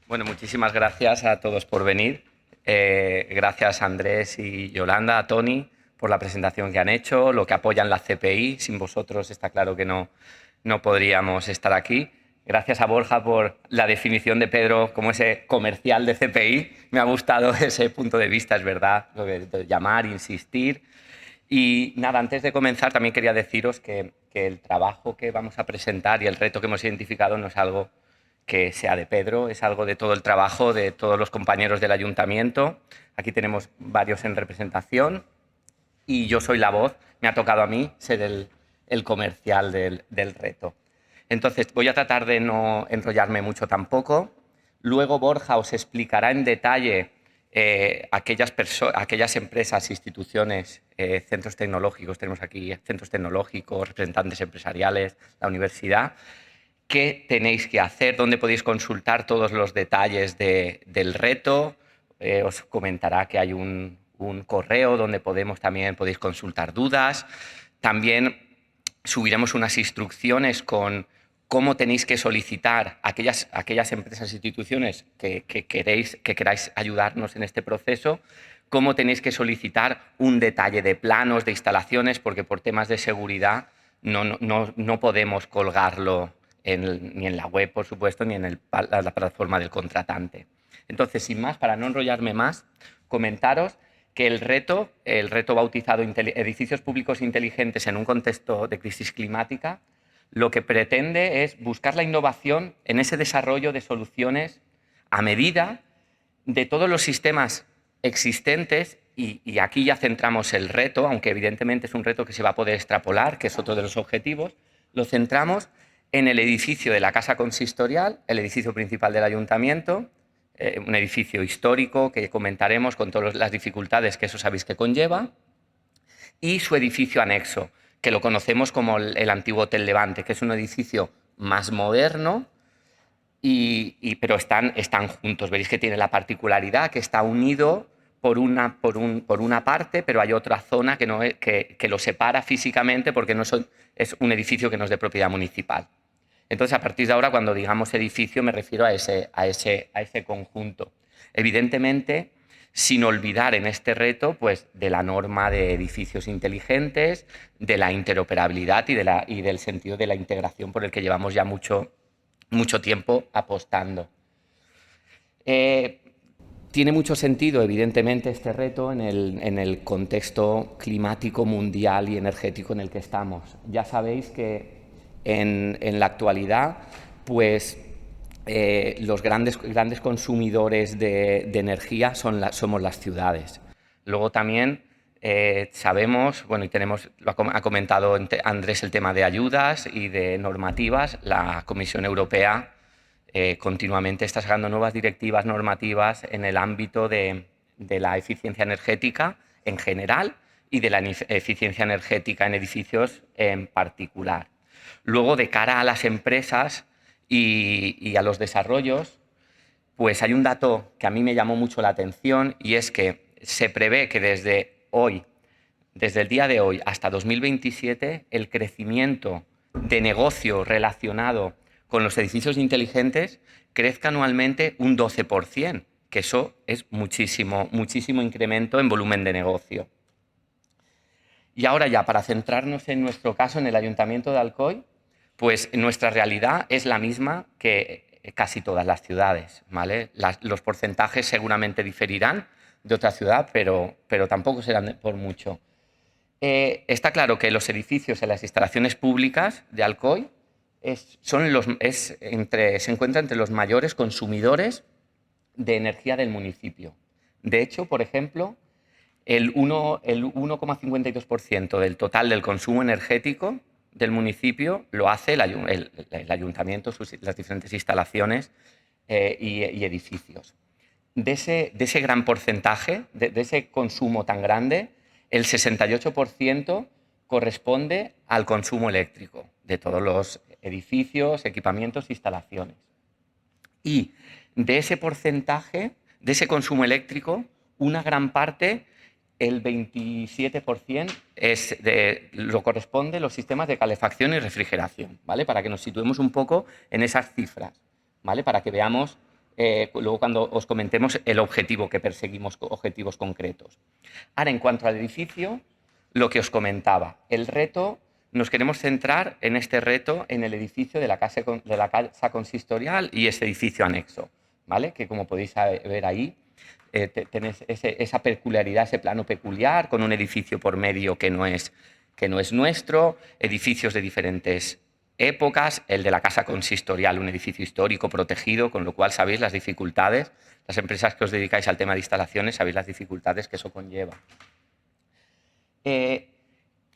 Bueno, muchísimas gracias a todos por venir. Gracias a Andrés y Yolanda, a Tony, por la presentación que han hecho, lo que apoyan la CPI. Sin vosotros está claro que no podríamos estar aquí. Gracias a Borja por la definición de Pedro como ese comercial de CPI. Me ha gustado ese punto de vista, es verdad, lo de llamar, insistir. Y nada, antes de comenzar también quería deciros que el trabajo que vamos a presentar y el reto que hemos identificado no es algo que sea de Pedro, es algo de todo el trabajo de todos los compañeros del ayuntamiento. Aquí tenemos varios en representación y yo soy la voz, me ha tocado a mí ser el comercial del reto. Entonces, voy a tratar de no enrollarme mucho tampoco. Luego Borja os explicará en detalle aquellas empresas, instituciones, centros tecnológicos, tenemos aquí centros tecnológicos, representantes empresariales, la universidad, qué tenéis que hacer, dónde podéis consultar todos los detalles del reto. Os comentará que hay un correo donde también podéis consultar dudas. También subiremos unas instrucciones con cómo tenéis que solicitar aquellas empresas e instituciones que queráis ayudarnos en este proceso, cómo tenéis que solicitar un detalle de planos, de instalaciones, porque por temas de seguridad no podemos colgarlo ni en la web, por supuesto, ni en la plataforma del contratante. Entonces, sin más, para no enrollarme más, comentaros que el reto bautizado Edificios Públicos Inteligentes en un contexto de crisis climática, lo que pretende es buscar la innovación en ese desarrollo de soluciones a medida de todos los sistemas existentes, y aquí ya centramos el reto, aunque evidentemente es un reto que se va a poder extrapolar, que es otro de los objetivos, lo centramos en el edificio de la Casa Consistorial, el edificio principal del Ayuntamiento, un edificio histórico que comentaremos con todas las dificultades que eso sabéis que conlleva, y su edificio anexo, que lo conocemos como el antiguo Hotel Levante, que es un edificio más moderno, pero están juntos. Veréis que tiene la particularidad que está unido por una parte, pero hay otra zona que lo separa físicamente porque es un edificio que no es de propiedad municipal. Entonces, a partir de ahora, cuando digamos edificio, me refiero a ese conjunto. Evidentemente, sin olvidar en este reto pues, de la norma de edificios inteligentes, de la interoperabilidad y del sentido de la integración por el que llevamos ya mucho tiempo apostando. Tiene mucho sentido, evidentemente, este reto en el contexto climático mundial y energético en el que estamos. Ya sabéis que en la actualidad, pues, los grandes consumidores de energía somos las ciudades. Luego también sabemos, bueno, y ha comentado Andrés el tema de ayudas y de normativas. La Comisión Europea continuamente está sacando nuevas directivas normativas en el ámbito de la eficiencia energética en general y de la eficiencia energética en edificios en particular. Luego, de cara a las empresas y a los desarrollos, pues hay un dato que a mí me llamó mucho la atención, y es que se prevé que desde el día de hoy hasta 2027, el crecimiento de negocio relacionado con los edificios inteligentes crezca anualmente un 12%, que eso es muchísimo incremento en volumen de negocio. Y ahora ya, para centrarnos en nuestro caso, en el Ayuntamiento de Alcoy, pues nuestra realidad es la misma que casi todas las ciudades, ¿vale? Los porcentajes seguramente diferirán de otra ciudad, pero tampoco serán por mucho. Está claro que los edificios en las instalaciones públicas de Alcoy se encuentran entre los mayores consumidores de energía del municipio. De hecho, por ejemplo, el 1,52% del total del consumo energético del municipio lo hace el ayuntamiento, las diferentes instalaciones y edificios. De ese gran porcentaje, de ese consumo tan grande, el 68% corresponde al consumo eléctrico de todos los edificios, equipamientos e instalaciones. Y de ese porcentaje, de ese consumo eléctrico, una gran parte, el 27%, lo corresponde los sistemas de calefacción y refrigeración, ¿vale? Para que nos situemos un poco en esas cifras, ¿vale? Para que veamos, luego cuando os comentemos el objetivo que perseguimos, objetivos concretos. Ahora, en cuanto al edificio, lo que os comentaba, el reto, nos queremos centrar en este reto en el edificio de la Casa Consistorial y ese edificio anexo, ¿vale? Que, como podéis ver ahí, tenéis esa peculiaridad, ese plano peculiar, con un edificio por medio que no es nuestro, edificios de diferentes épocas, el de la Casa Consistorial, un edificio histórico protegido, con lo cual sabéis las dificultades, las empresas que os dedicáis al tema de instalaciones sabéis las dificultades que eso conlleva.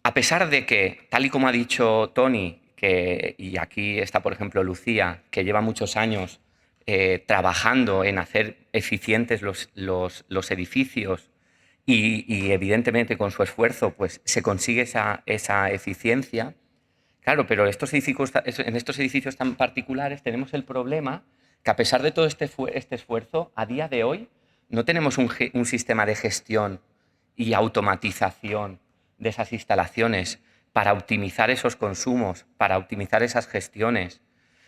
A pesar de que, tal y como ha dicho Tony, y aquí está, por ejemplo, Lucía, que lleva muchos años trabajando en hacer eficientes los edificios y evidentemente con su esfuerzo pues, se consigue esa eficiencia. Claro, pero en estos edificios tan particulares tenemos el problema que, a pesar de todo este esfuerzo, a día de hoy no tenemos un sistema de gestión y automatización de esas instalaciones para optimizar esos consumos, para optimizar esas gestiones.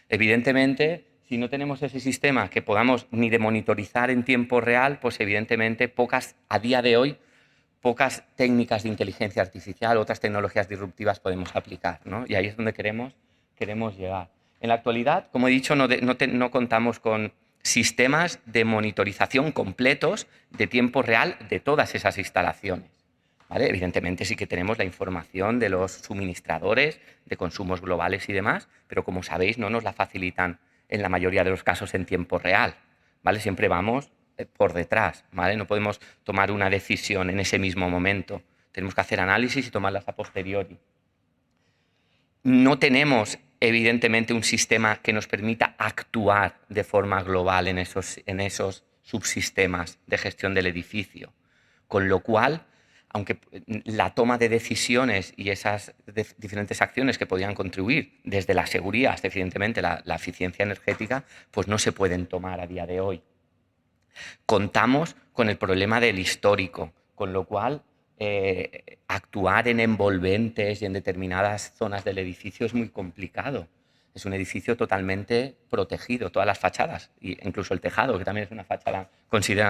Evidentemente, si no tenemos ese sistema que podamos ni de monitorizar en tiempo real, pues evidentemente a día de hoy, pocas técnicas de inteligencia artificial, otras tecnologías disruptivas podemos aplicar, ¿no? Y ahí es donde queremos llegar. En la actualidad, como he dicho, no contamos con sistemas de monitorización completos de tiempo real de todas esas instalaciones. ¿Vale? Evidentemente sí que tenemos la información de los suministradores, de consumos globales y demás, pero como sabéis no nos la facilitan en la mayoría de los casos en tiempo real. ¿Vale? Siempre vamos por detrás, ¿vale? No podemos tomar una decisión en ese mismo momento. Tenemos que hacer análisis y tomarlas a posteriori. No tenemos, evidentemente, un sistema que nos permita actuar de forma global en esos subsistemas de gestión del edificio. Con lo cual, aunque la toma de decisiones y esas diferentes acciones que podían contribuir desde la seguridad hasta, evidentemente, la eficiencia energética, pues no se pueden tomar a día de hoy. Contamos con el problema del histórico, con lo cual actuar en envolventes y en determinadas zonas del edificio es muy complicado. Es un edificio totalmente protegido, todas las fachadas, e incluso el tejado, que también es una fachada,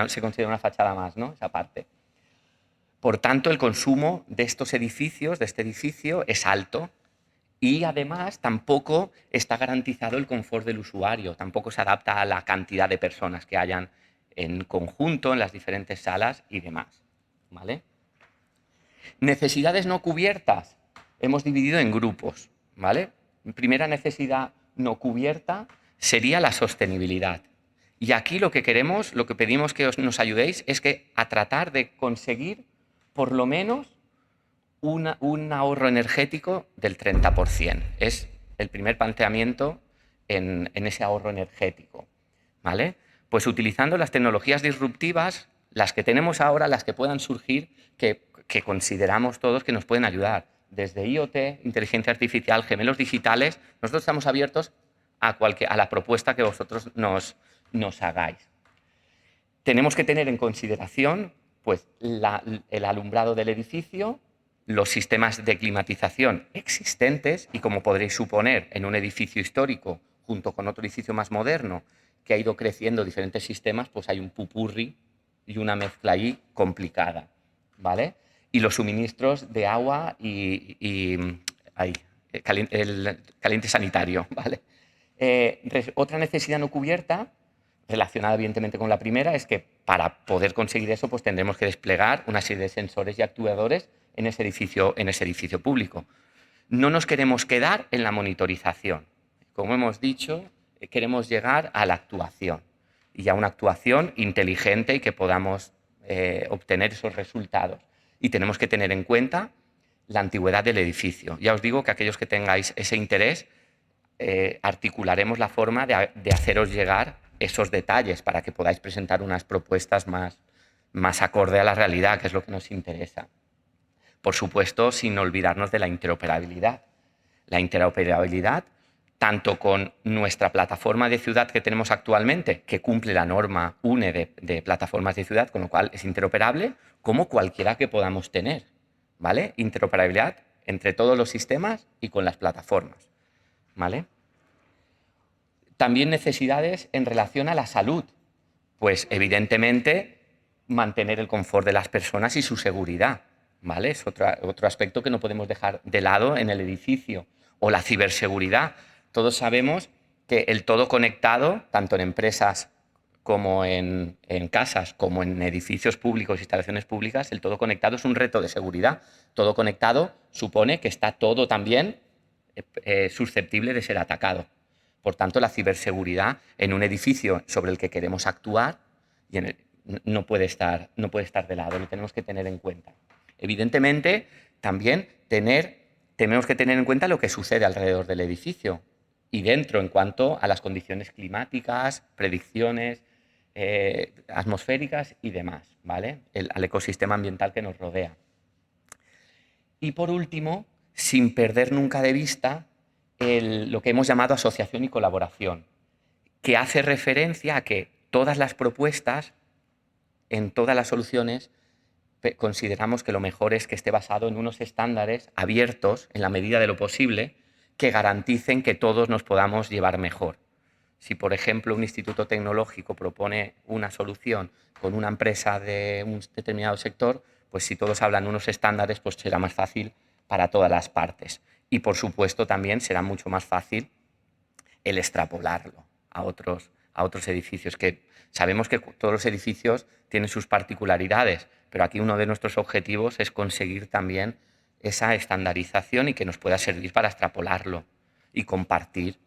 se considera una fachada más, ¿no? Esa parte. Por tanto, el consumo de estos edificios, de este edificio, es alto y además tampoco está garantizado el confort del usuario, tampoco se adapta a la cantidad de personas que hayan en conjunto en las diferentes salas y demás. ¿Vale? Necesidades no cubiertas. Hemos dividido en grupos. ¿Vale? Primera necesidad no cubierta sería la sostenibilidad. Y aquí lo que queremos, lo que pedimos que nos ayudéis es a tratar de conseguir por lo menos un ahorro energético del 30%. Es el primer planteamiento en ese ahorro energético. ¿Vale? Pues utilizando las tecnologías disruptivas, las que tenemos ahora, las que puedan surgir, que consideramos todos que nos pueden ayudar. Desde IoT, inteligencia artificial, gemelos digitales, nosotros estamos abiertos a la propuesta que vosotros nos hagáis. Tenemos que tener en consideración pues, el alumbrado del edificio, los sistemas de climatización existentes y, como podréis suponer, en un edificio histórico, junto con otro edificio más moderno, que ha ido creciendo diferentes sistemas, pues hay un pupurri y una mezcla ahí complicada, ¿vale? Y los suministros de agua y el caliente sanitario, ¿vale? Otra necesidad no cubierta, relacionada evidentemente con la primera, es que para poder conseguir eso pues tendremos que desplegar una serie de sensores y actuadores en ese edificio público. No nos queremos quedar en la monitorización. Como hemos dicho, queremos llegar a la actuación y a una actuación inteligente y que podamos obtener esos resultados. Y tenemos que tener en cuenta la antigüedad del edificio. Ya os digo que aquellos que tengáis ese interés, articularemos la forma de haceros llegar esos detalles para que podáis presentar unas propuestas más acorde a la realidad, que es lo que nos interesa. Por supuesto, sin olvidarnos de la interoperabilidad. La interoperabilidad tanto con nuestra plataforma de ciudad que tenemos actualmente, que cumple la norma UNE de plataformas de ciudad, con lo cual es interoperable, como cualquiera que podamos tener, ¿vale? Interoperabilidad entre todos los sistemas y con las plataformas, ¿vale? También necesidades en relación a la salud. Pues, evidentemente, mantener el confort de las personas y su seguridad, ¿vale? Es otro aspecto que no podemos dejar de lado en el edificio. O la ciberseguridad. Todos sabemos que el todo conectado, tanto en empresas como en casas, como en edificios públicos, instalaciones públicas, el todo conectado es un reto de seguridad. Todo conectado supone que está todo también susceptible de ser atacado. Por tanto, la ciberseguridad en un edificio sobre el que queremos actuar no puede estar de lado, lo tenemos que tener en cuenta. Evidentemente, también tenemos que tener en cuenta lo que sucede alrededor del edificio y dentro en cuanto a las condiciones climáticas, predicciones atmosféricas y demás, ¿vale? Al ecosistema ambiental que nos rodea. Y por último, sin perder nunca de vista lo que hemos llamado asociación y colaboración, que hace referencia a que todas las propuestas, en todas las soluciones, consideramos que lo mejor es que esté basado en unos estándares abiertos, en la medida de lo posible, que garanticen que todos nos podamos llevar mejor. Si, por ejemplo, un instituto tecnológico propone una solución con una empresa de un determinado sector, pues si todos hablan unos estándares, pues será más fácil para todas las partes. Y, por supuesto, también será mucho más fácil el extrapolarlo a otros a otros edificios, que sabemos que todos los edificios tienen sus particularidades, pero aquí uno de nuestros objetivos es conseguir también esa estandarización y que nos pueda servir para extrapolarlo y compartir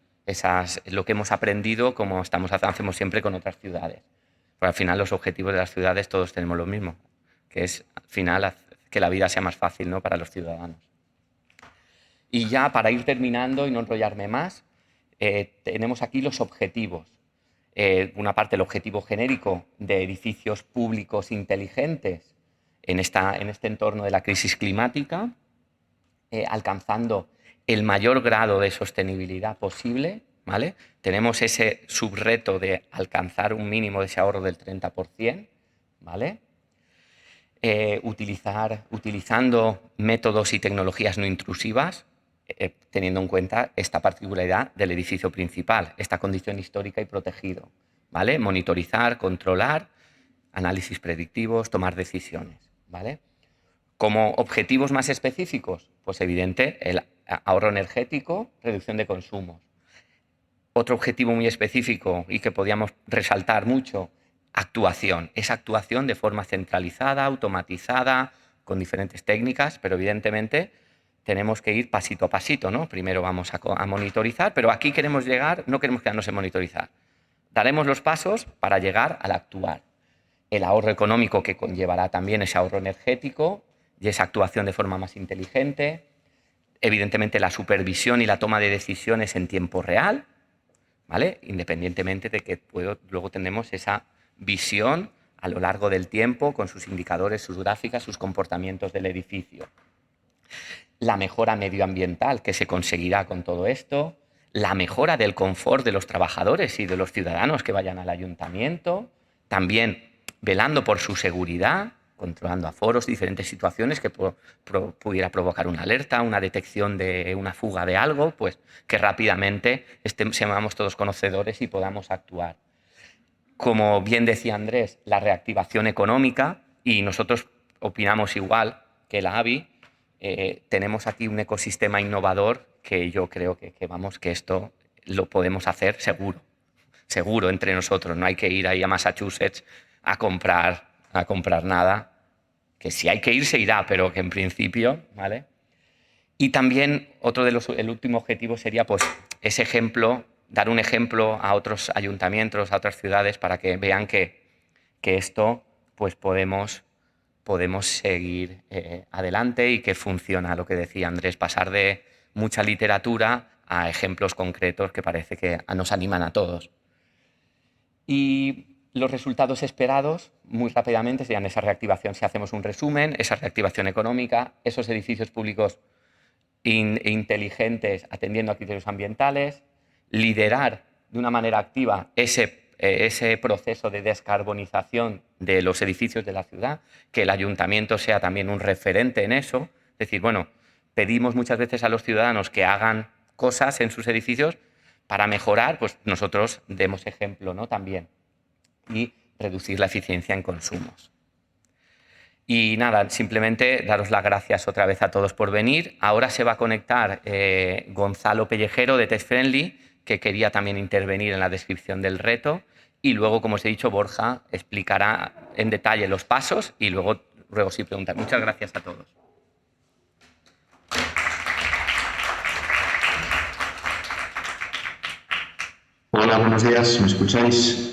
lo que hemos aprendido, como hacemos siempre con otras ciudades. Porque al final los objetivos de las ciudades todos tenemos lo mismo, que es al final que la vida sea más fácil, ¿no?, para los ciudadanos. Y ya para ir terminando y no enrollarme más, tenemos aquí los objetivos. Una parte, el objetivo genérico de edificios públicos inteligentes en este entorno de la crisis climática, alcanzando el mayor grado de sostenibilidad posible, ¿vale? Tenemos ese subreto de alcanzar un mínimo de ese ahorro del 30%, ¿vale? Utilizando métodos y tecnologías no intrusivas, teniendo en cuenta esta particularidad del edificio principal, esta condición histórica y protegido, ¿vale? Monitorizar, controlar, análisis predictivos, tomar decisiones, ¿vale? Como objetivos más específicos, pues evidente, el ahorro energético, reducción de consumos. Otro objetivo muy específico y que podíamos resaltar mucho, actuación. Esa actuación de forma centralizada, automatizada, con diferentes técnicas, pero evidentemente tenemos que ir pasito a pasito, ¿no? Primero vamos a monitorizar, pero aquí queremos llegar, no queremos quedarnos en monitorizar. Daremos los pasos para llegar al actuar. El ahorro económico que conllevará también ese ahorro energético y esa actuación de forma más inteligente. Evidentemente la supervisión y la toma de decisiones en tiempo real, ¿vale? Independientemente de que luego tenemos esa visión a lo largo del tiempo con sus indicadores, sus gráficas, sus comportamientos del edificio. La mejora medioambiental que se conseguirá con todo esto, la mejora del confort de los trabajadores y de los ciudadanos que vayan al ayuntamiento, también velando por su seguridad, controlando aforos, diferentes situaciones que pudiera provocar una alerta, una detección de una fuga de algo, pues que rápidamente seamos todos conocedores y podamos actuar. Como bien decía Andrés, la reactivación económica, y nosotros opinamos igual que la ABI, tenemos aquí un ecosistema innovador que yo creo que esto lo podemos hacer seguro entre nosotros. No hay que ir ahí a Massachusetts a comprar nada, que si hay que ir se irá, pero que en principio, ¿vale? Y también el último objetivo sería pues ese ejemplo, dar un ejemplo a otros ayuntamientos, a otras ciudades, para que vean que esto pues podemos seguir adelante y que funciona, lo que decía Andrés, pasar de mucha literatura a ejemplos concretos que parece que nos animan a todos. Y los resultados esperados, muy rápidamente, serían esa reactivación, si hacemos un resumen, esa reactivación económica, esos edificios públicos inteligentes atendiendo a criterios ambientales, liderar de una manera activa ese proceso de descarbonización de los edificios de la ciudad, que el ayuntamiento sea también un referente en eso. Es decir, bueno, pedimos muchas veces a los ciudadanos que hagan cosas en sus edificios para mejorar, pues nosotros demos ejemplo, ¿no?, también. Y reducir la eficiencia en consumos. Y nada, simplemente daros las gracias otra vez a todos por venir. Ahora se va a conectar Gonzalo Pellejero de Test Friendly, que quería también intervenir en la descripción del reto. Y luego, como os he dicho, Borja explicará en detalle los pasos y luego sí preguntar. Muchas gracias a todos. Hola, buenos días. ¿Me escucháis?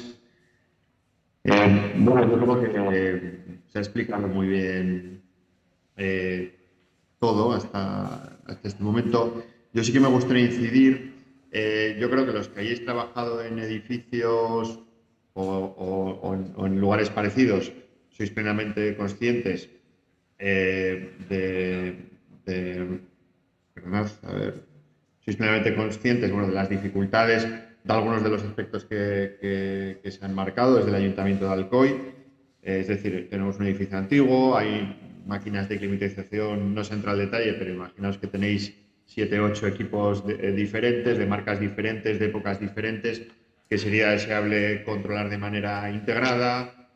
Bueno, yo creo que se ha explicado muy bien todo hasta este momento. Yo sí que me gustaría incidir. Yo creo que los que hayáis trabajado en edificios o en lugares parecidos sois plenamente conscientes sois plenamente conscientes, bueno, de las dificultades de algunos de los aspectos que se han marcado desde el Ayuntamiento de Alcoy. Es decir, tenemos un edificio antiguo, hay máquinas de climatización, no se entra al detalle, pero imaginaos que tenéis 7 u 8 equipos diferentes, de marcas diferentes, de épocas diferentes, que sería deseable controlar de manera integrada.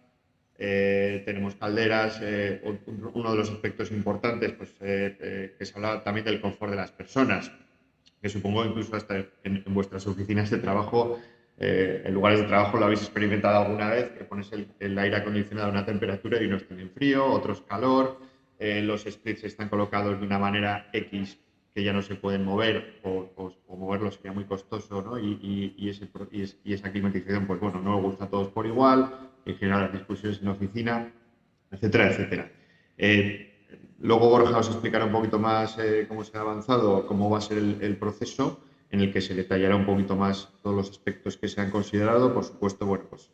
Tenemos calderas. Uno de los aspectos importantes, pues, que se habla también del confort de las personas, que supongo incluso hasta en vuestras oficinas de trabajo en lugares de trabajo lo habéis experimentado alguna vez, que pones el aire acondicionado a una temperatura y unos tienen frío, otros calor, los splits están colocados de una manera X que ya no se pueden mover o moverlos sería muy costoso, ¿no? Y esa climatización, pues bueno, no nos gusta a todos por igual, en general las discusiones en la oficina, etcétera, etcétera. Luego Borja os explicará un poquito más cómo se ha avanzado, cómo va a ser el proceso, en el que se detallará un poquito más todos los aspectos que se han considerado. Por supuesto, bueno, pues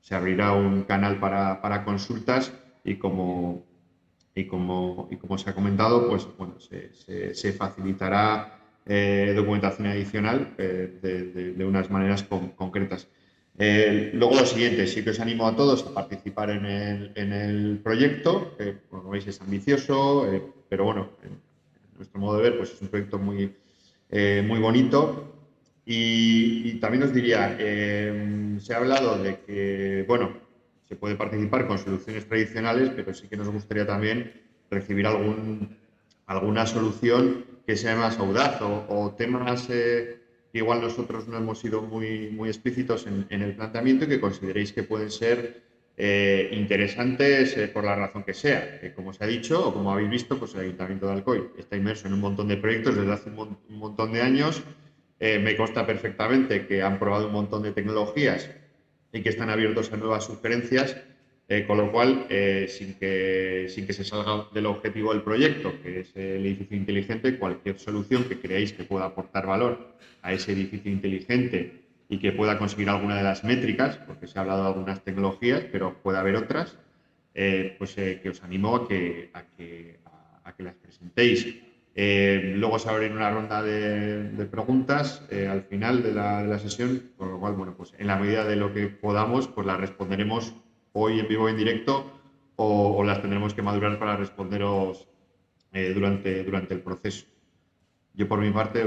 se abrirá un canal para consultas y como se ha comentado, pues bueno, se facilitará documentación adicional de unas maneras concretas. Luego lo siguiente, sí que os animo a todos a participar en el proyecto, que como veis es ambicioso, pero bueno, en nuestro modo de ver, pues es un proyecto muy bonito. Y también os diría, se ha hablado de que, bueno, se puede participar con soluciones tradicionales, pero sí que nos gustaría también recibir alguna solución que sea más audaz o temas que igual nosotros no hemos sido muy explícitos en el planteamiento y que consideréis que pueden ser interesantes por la razón que sea. Como se ha dicho o como habéis visto, pues el Ayuntamiento de Alcoy está inmerso en un montón de proyectos desde hace un montón de años. Me consta perfectamente que han probado un montón de tecnologías y que están abiertos a nuevas sugerencias, con lo cual, sin que se salga del objetivo del proyecto, que es el edificio inteligente, cualquier solución que creáis que pueda aportar valor a ese edificio inteligente y que pueda conseguir alguna de las métricas, porque se ha hablado de algunas tecnologías, pero puede haber otras, que os animo a que las presentéis. Luego se abrirá una ronda de preguntas al final de la sesión, con lo cual, bueno, pues en la medida de lo que podamos, pues las responderemos hoy en vivo, en directo, o las tendremos que madurar para responderos durante el proceso. Yo por mi parte,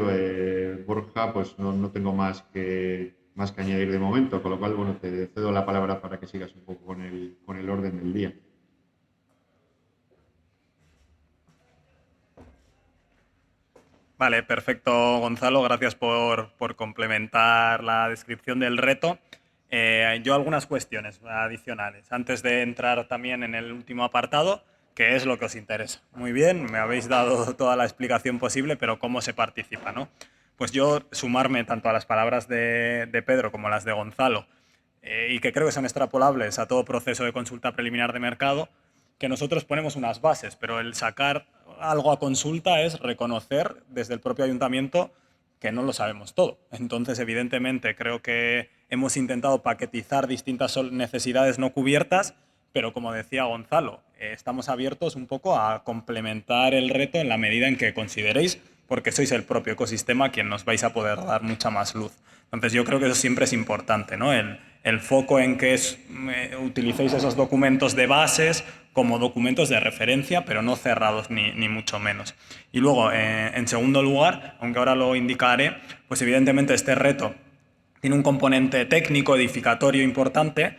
Borja, pues no tengo más que añadir de momento, con lo cual, bueno, te cedo la palabra para que sigas un poco con el orden del día. Vale, perfecto, Gonzalo. Gracias por complementar la descripción del reto. Yo algunas cuestiones adicionales antes de entrar también en el último apartado, que es lo que os interesa. Muy bien, me habéis dado toda la explicación posible, pero ¿cómo se participa, no? Pues yo sumarme tanto a las palabras de Pedro como a las de Gonzalo, y que creo que son extrapolables a todo proceso de consulta preliminar de mercado, que nosotros ponemos unas bases, pero el sacar algo a consulta es reconocer desde el propio ayuntamiento que no lo sabemos todo. Entonces, evidentemente, creo que hemos intentado paquetizar distintas necesidades no cubiertas, pero como decía Gonzalo, estamos abiertos un poco a complementar el reto en la medida en que consideréis, porque sois el propio ecosistema quien nos vais a poder dar mucha más luz. Entonces, yo creo que eso siempre es importante, ¿no? El foco en que utilicéis esos documentos de bases como documentos de referencia, pero no cerrados ni mucho menos. Y luego, en segundo lugar, aunque ahora lo indicaré, pues evidentemente este reto tiene un componente técnico, edificatorio importante,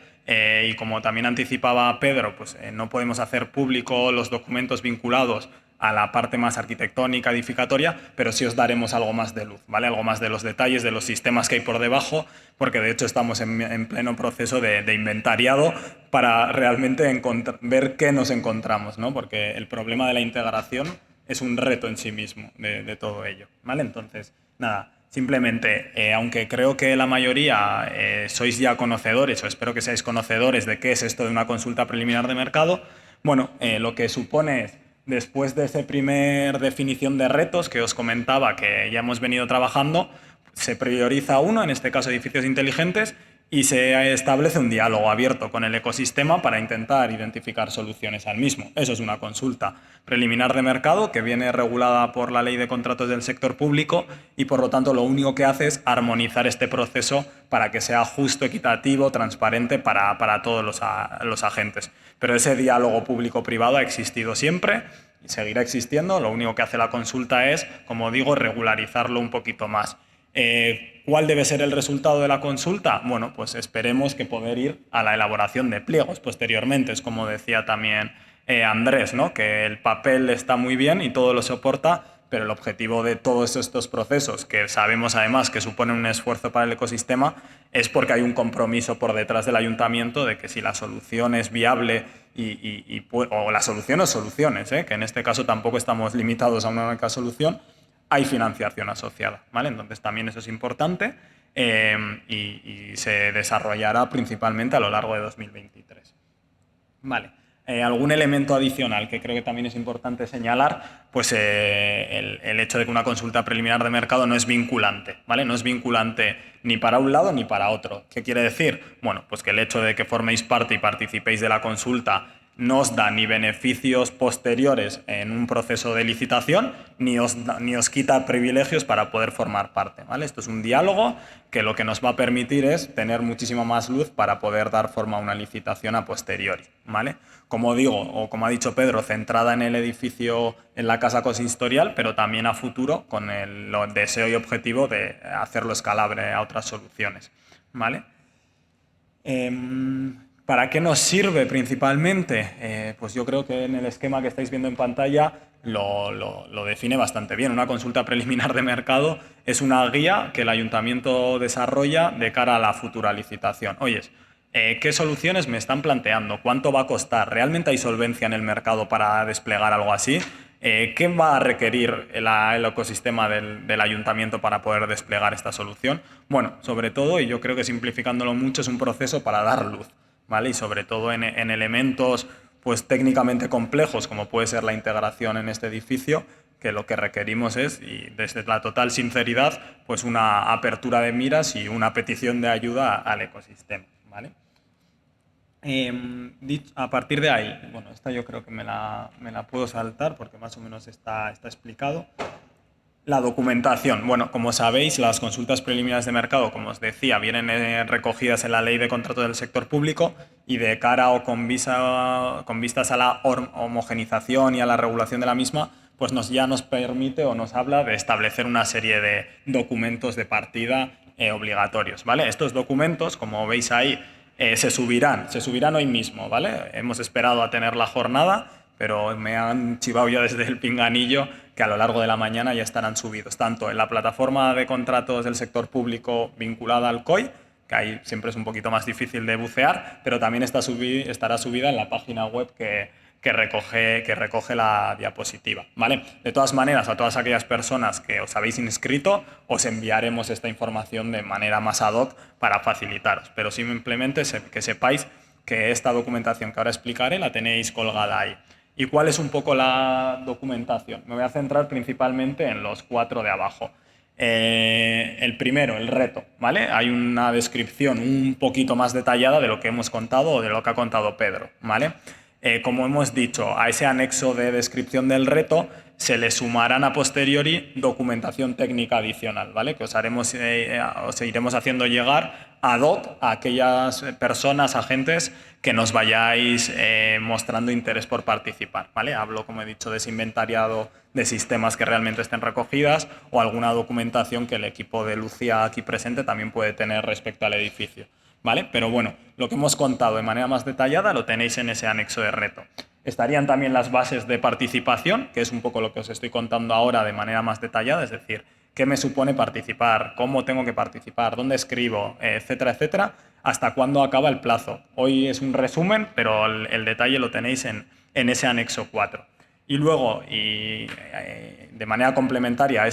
y como también anticipaba Pedro, pues no podemos hacer público los documentos vinculados a la parte más arquitectónica, edificatoria, pero sí os daremos algo más de luz, ¿vale? Algo más de los detalles, de los sistemas que hay por debajo, porque de hecho estamos en pleno proceso de inventariado para realmente ver qué nos encontramos, ¿no? Porque el problema de la integración es un reto en sí mismo de todo ello, ¿vale? Entonces, nada, simplemente, aunque creo que la mayoría sois ya conocedores, o espero que seáis conocedores de qué es esto de una consulta preliminar de mercado, bueno, lo que supone es, después de esa primer definición de retos que os comentaba que ya hemos venido trabajando, se prioriza uno, en este caso edificios inteligentes, y se establece un diálogo abierto con el ecosistema para intentar identificar soluciones al mismo. Eso es una consulta preliminar de mercado que viene regulada por la Ley de Contratos del Sector Público y, por lo tanto, lo único que hace es armonizar este proceso para que sea justo, equitativo, transparente para todos los agentes. Pero ese diálogo público-privado ha existido siempre y seguirá existiendo. Lo único que hace la consulta es, como digo, regularizarlo un poquito más. ¿Cuál debe ser el resultado de la consulta? Bueno, pues esperemos que poder ir a la elaboración de pliegos posteriormente. Es como decía también Andrés, ¿no? Que el papel está muy bien y todo lo soporta, pero el objetivo de todos estos procesos, que sabemos además que suponen un esfuerzo para el ecosistema, es porque hay un compromiso por detrás del ayuntamiento de que si la solución es viable o la solución o soluciones, que en este caso tampoco estamos limitados a una única solución, hay financiación asociada, ¿vale? Entonces también eso es importante y se desarrollará principalmente a lo largo de 2023. Vale. Algún elemento adicional que creo que también es importante señalar, pues el hecho de que una consulta preliminar de mercado no es vinculante, ¿vale? No es vinculante ni para un lado ni para otro. ¿Qué quiere decir? Bueno, pues que el hecho de que forméis parte y participéis de la consulta no os da ni beneficios posteriores en un proceso de licitación, ni os quita privilegios para poder formar parte, ¿vale? Esto es un diálogo que lo que nos va a permitir es tener muchísima más luz para poder dar forma a una licitación a posteriori, ¿vale? Como digo, o como ha dicho Pedro, centrada en el edificio, en la casa consistorial, pero también a futuro con el deseo y objetivo de hacerlo escalable a otras soluciones, ¿vale? ¿Para qué nos sirve principalmente? Pues yo creo que en el esquema que estáis viendo en pantalla lo define bastante bien. Una consulta preliminar de mercado es una guía que el ayuntamiento desarrolla de cara a la futura licitación. Oyes, ¿qué soluciones me están planteando? ¿Cuánto va a costar? ¿Realmente hay solvencia en el mercado para desplegar algo así? ¿Qué va a requerir el ecosistema del ayuntamiento para poder desplegar esta solución? Bueno, sobre todo, y yo creo que simplificándolo mucho, es un proceso para dar luz, ¿vale? Y sobre todo en elementos pues, técnicamente complejos, como puede ser la integración en este edificio, que lo que requerimos es, y desde la total sinceridad, pues una apertura de miras y una petición de ayuda al ecosistema, ¿vale? A partir de ahí, bueno, esta yo creo que me la puedo saltar porque más o menos está explicado. La documentación. Bueno, como sabéis, las consultas preliminares de mercado, como os decía, vienen recogidas en la Ley de Contratos del Sector Público y de cara o con vistas a la homogenización y a la regulación de la misma, pues ya nos permite o nos habla de establecer una serie de documentos de partida obligatorios, ¿vale? Estos documentos, como veis ahí, se subirán hoy mismo, ¿vale? Hemos esperado a tener la jornada, pero me han chivado ya desde el pinganillo que a lo largo de la mañana ya estarán subidos, tanto en la plataforma de contratos del sector público vinculada al COI, que ahí siempre es un poquito más difícil de bucear, pero también estará subida en la página web que recoge la diapositiva, ¿vale? De todas maneras, a todas aquellas personas que os habéis inscrito, os enviaremos esta información de manera más ad hoc para facilitaros, pero simplemente que sepáis que esta documentación que ahora explicaré la tenéis colgada ahí. ¿Y cuál es un poco la documentación? Me voy a centrar principalmente en los 4 de abajo. El primero, el reto, ¿vale? Hay una descripción un poquito más detallada de lo que hemos contado o de lo que ha contado Pedro, ¿vale? Como hemos dicho, a ese anexo de descripción del reto se le sumarán a posteriori documentación técnica adicional, ¿vale? Que os iremos haciendo llegar ad hoc a aquellas personas, agentes que nos vayáis mostrando interés por participar, ¿vale? Hablo, como he dicho, de ese inventariado de sistemas que realmente estén recogidas o alguna documentación que el equipo de Lucia aquí presente también puede tener respecto al edificio, ¿vale? Pero bueno, lo que hemos contado de manera más detallada lo tenéis en ese anexo de reto. Estarían también las bases de participación, que es un poco lo que os estoy contando ahora de manera más detallada, es decir, qué me supone participar, cómo tengo que participar, dónde escribo, etcétera, etcétera, hasta cuándo acaba el plazo. Hoy es un resumen, pero el detalle lo tenéis en ese anexo 4. Y luego, de manera complementaria a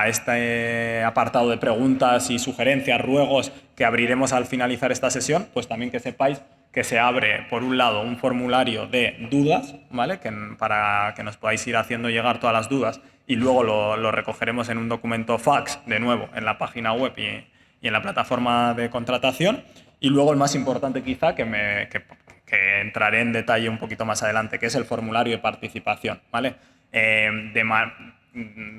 este apartado de preguntas y sugerencias, ruegos que abriremos al finalizar esta sesión, pues también que sepáis que se abre, por un lado, un formulario de dudas, ¿vale? Para que nos podáis ir haciendo llegar todas las dudas y luego lo recogeremos en un documento fax, de nuevo, en la página web y en la plataforma de contratación. Y luego el más importante quizá, que entraré en detalle un poquito más adelante, que es el formulario de participación, ¿vale?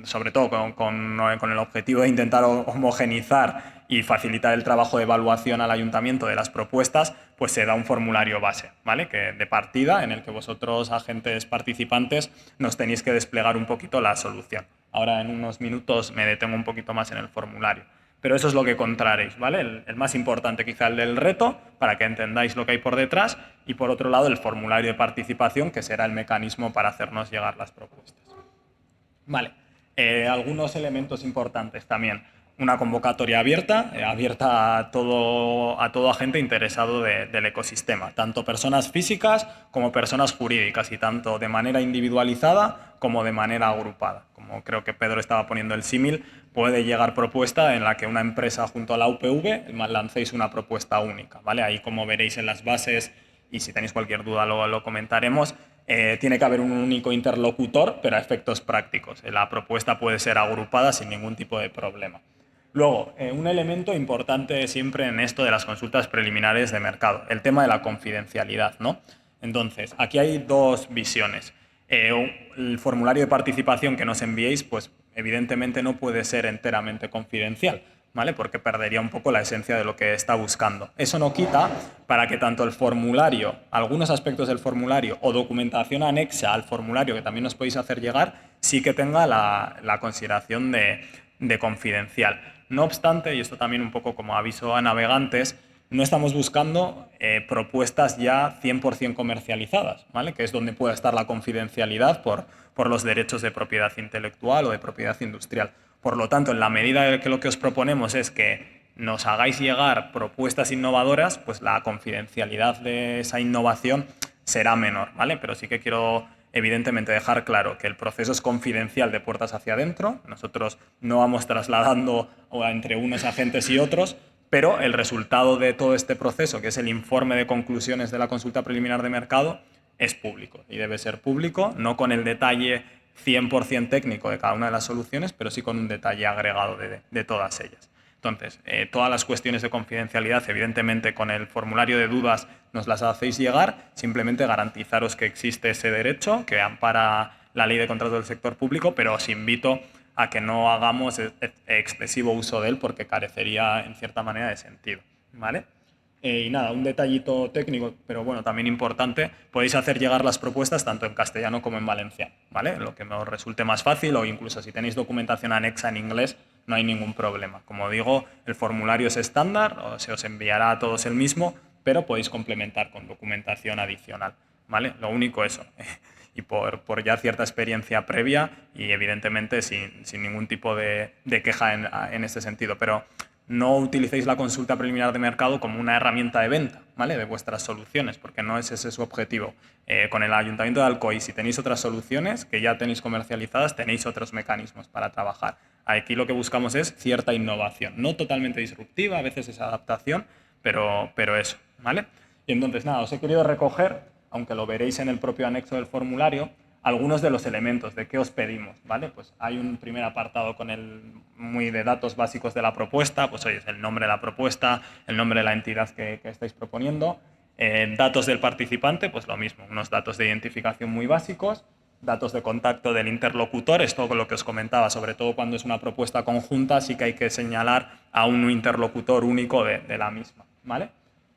Sobre todo con el objetivo de intentar homogeneizar y facilitar el trabajo de evaluación al ayuntamiento de las propuestas, pues se da un formulario base, ¿vale? De partida, en el que vosotros, agentes participantes, nos tenéis que desplegar un poquito la solución. Ahora, en unos minutos, me detengo un poquito más en el formulario. Pero eso es lo que encontraréis, ¿vale? El más importante quizá el del reto, para que entendáis lo que hay por detrás, y por otro lado el formulario de participación, que será el mecanismo para hacernos llegar las propuestas. Vale. Algunos elementos importantes también. Una convocatoria abierta, abierta a todo agente interesado del ecosistema, tanto personas físicas como personas jurídicas, y tanto de manera individualizada como de manera agrupada. Como creo que Pedro estaba poniendo el símil, puede llegar propuesta en la que una empresa junto a la UPV lancéis una propuesta única, ¿vale? Ahí, como veréis en las bases, y si tenéis cualquier duda lo comentaremos, tiene que haber un único interlocutor, pero a efectos prácticos. La propuesta puede ser agrupada sin ningún tipo de problema. Luego, un elemento importante siempre en esto de las consultas preliminares de mercado, el tema de la confidencialidad, ¿no? Entonces, aquí hay dos visiones. El formulario de participación que nos enviéis, pues evidentemente no puede ser enteramente confidencial, ¿vale? Porque perdería un poco la esencia de lo que está buscando. Eso no quita para que tanto el formulario, algunos aspectos del formulario o documentación anexa al formulario que también nos podéis hacer llegar, sí que tenga la consideración de confidencial. No obstante, y esto también un poco como aviso a navegantes, no estamos buscando propuestas ya 100% comercializadas, ¿vale? Que es donde puede estar la confidencialidad por los derechos de propiedad intelectual o de propiedad industrial. Por lo tanto, en la medida de que lo que os proponemos es que nos hagáis llegar propuestas innovadoras, pues la confidencialidad de esa innovación será menor, ¿vale? Pero sí que quiero evidentemente dejar claro que el proceso es confidencial de puertas hacia adentro. Nosotros no vamos trasladando entre unos agentes y otros, pero el resultado de todo este proceso, que es el informe de conclusiones de la consulta preliminar de mercado, es público y debe ser público, no con el detalle 100% técnico de cada una de las soluciones, pero sí con un detalle agregado de todas ellas. Entonces, todas las cuestiones de confidencialidad, evidentemente con el formulario de dudas nos las hacéis llegar, simplemente garantizaros que existe ese derecho que ampara la Ley de Contratos del Sector Público, pero os invito a que no hagamos excesivo uso de él porque carecería en cierta manera de sentido, ¿vale? Y nada, un detallito técnico, pero bueno, también importante, podéis hacer llegar las propuestas tanto en castellano como en valenciano, ¿vale? Lo que os resulte más fácil, o incluso si tenéis documentación anexa en inglés, no hay ningún problema. Como digo, el formulario es estándar, o se os enviará a todos el mismo, pero podéis complementar con documentación adicional, ¿vale? Lo único eso. Y por ya cierta experiencia previa y evidentemente sin ningún tipo de queja en este sentido. Pero no utilicéis la consulta preliminar de mercado como una herramienta de venta, ¿vale? De vuestras soluciones, porque no es ese su objetivo. Con el Ayuntamiento de Alcoy, si tenéis otras soluciones que ya tenéis comercializadas, tenéis otros mecanismos para trabajar. Aquí lo que buscamos es cierta innovación, no totalmente disruptiva, a veces es adaptación, pero eso, ¿vale? Y entonces, nada, os he querido recoger, aunque lo veréis en el propio anexo del formulario, algunos de los elementos de qué os pedimos, ¿vale? Pues hay un primer apartado con muy de datos básicos de la propuesta, pues oye, es el nombre de la propuesta, el nombre de la entidad que estáis proponiendo, datos del participante, pues lo mismo, unos datos de identificación muy básicos, datos de contacto del interlocutor, esto con lo que os comentaba, sobre todo cuando es una propuesta conjunta, sí que hay que señalar a un interlocutor único de la misma, ¿vale?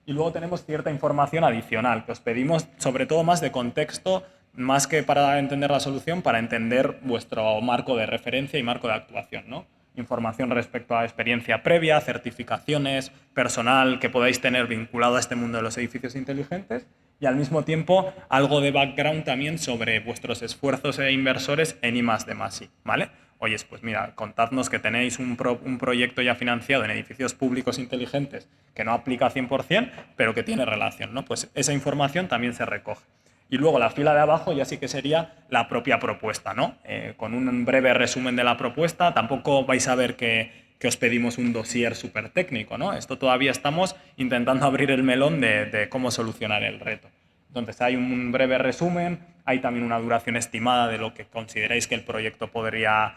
Y luego tenemos cierta información adicional, que os pedimos sobre todo más de contexto, más que para entender la solución, para entender vuestro marco de referencia y marco de actuación, ¿no? Información respecto a experiencia previa, certificaciones, personal que podáis tener vinculado a este mundo de los edificios inteligentes y al mismo tiempo algo de background también sobre vuestros esfuerzos e inversores en I+D+I, ¿vale? Oye, pues mira, contadnos que tenéis un proyecto ya financiado en edificios públicos inteligentes que no aplica 100%, pero que tiene relación, ¿no? Pues esa información también se recoge. Y luego la fila de abajo ya sí que sería la propia propuesta, ¿no? Con un breve resumen de la propuesta, tampoco vais a ver que os pedimos un dossier súper técnico, ¿no? Esto todavía estamos intentando abrir el melón de cómo solucionar el reto. Entonces hay un breve resumen, hay también una duración estimada de lo que consideráis que el proyecto podría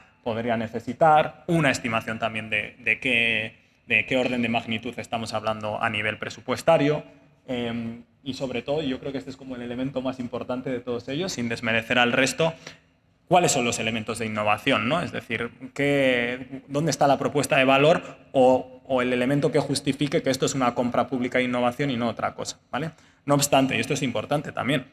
necesitar, una estimación también de qué orden de magnitud estamos hablando a nivel presupuestario, y sobre todo, yo creo que este es como el elemento más importante de todos ellos, sin desmerecer al resto, cuáles son los elementos de innovación, ¿no? Es decir, dónde está la propuesta de valor o el elemento que justifique que esto es una compra pública de innovación y no otra cosa, ¿vale? No obstante, y esto es importante también,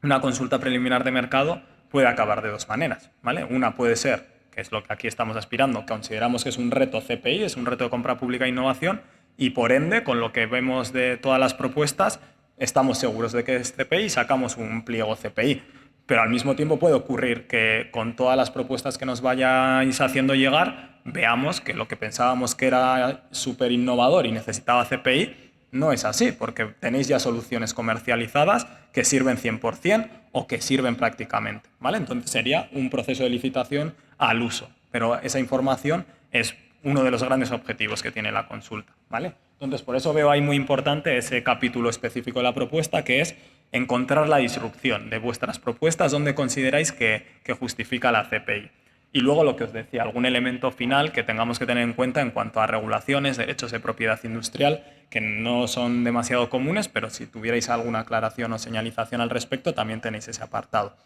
una consulta preliminar de mercado puede acabar de dos maneras, ¿vale? Una puede ser, que es lo que aquí estamos aspirando, consideramos que es un reto CPI, es un reto de compra pública de innovación, y por ende, con lo que vemos de todas las propuestas, estamos seguros de que es CPI y sacamos un pliego CPI. pero al mismo tiempo puede ocurrir que con todas las propuestas que nos vayáis haciendo llegar, veamos que lo que pensábamos que era súper innovador y necesitaba CPI, no es así, porque tenéis ya soluciones comercializadas que sirven 100% o que sirven prácticamente, ¿vale? Entonces sería un proceso de licitación al uso, pero esa información es uno de los grandes objetivos que tiene la consulta, ¿vale? Entonces, por eso veo ahí muy importante ese capítulo específico de la propuesta, que es encontrar la disrupción de vuestras propuestas donde consideráis que justifica la CPI. Y luego lo que os decía, algún elemento final que tengamos que tener en cuenta en cuanto a regulaciones, derechos de propiedad industrial, que no son demasiado comunes, pero si tuvierais alguna aclaración o señalización al respecto, también tenéis ese apartado.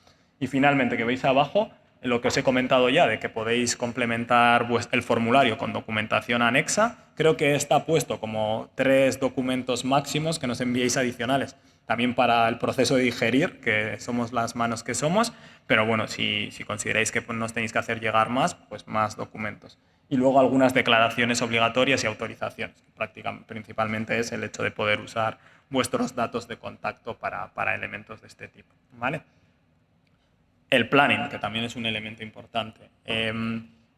Y finalmente, que veis abajo, lo que os he comentado ya, de que podéis complementar el formulario con documentación anexa, creo que está puesto como 3 documentos máximos que nos enviéis adicionales, también para el proceso de digerir, que somos las manos que somos, pero bueno, si consideráis que nos tenéis que hacer llegar más, pues más documentos. Y luego algunas declaraciones obligatorias y autorizaciones, que principalmente es el hecho de poder usar vuestros datos de contacto para elementos de este tipo, ¿vale? El planning, que también es un elemento importante.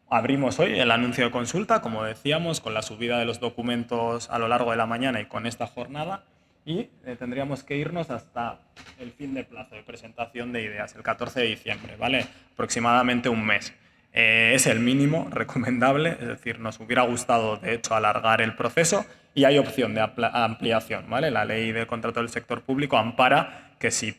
Abrimos hoy el anuncio de consulta, como decíamos, con la subida de los documentos a lo largo de la mañana y con esta jornada, y tendríamos que irnos hasta el fin de plazo de presentación de ideas, el 14 de diciembre, ¿vale? Aproximadamente un mes. Es el mínimo recomendable, es decir, nos hubiera gustado, de hecho, alargar el proceso y hay opción de ampliación, ¿vale? La ley del contrato del sector público ampara que si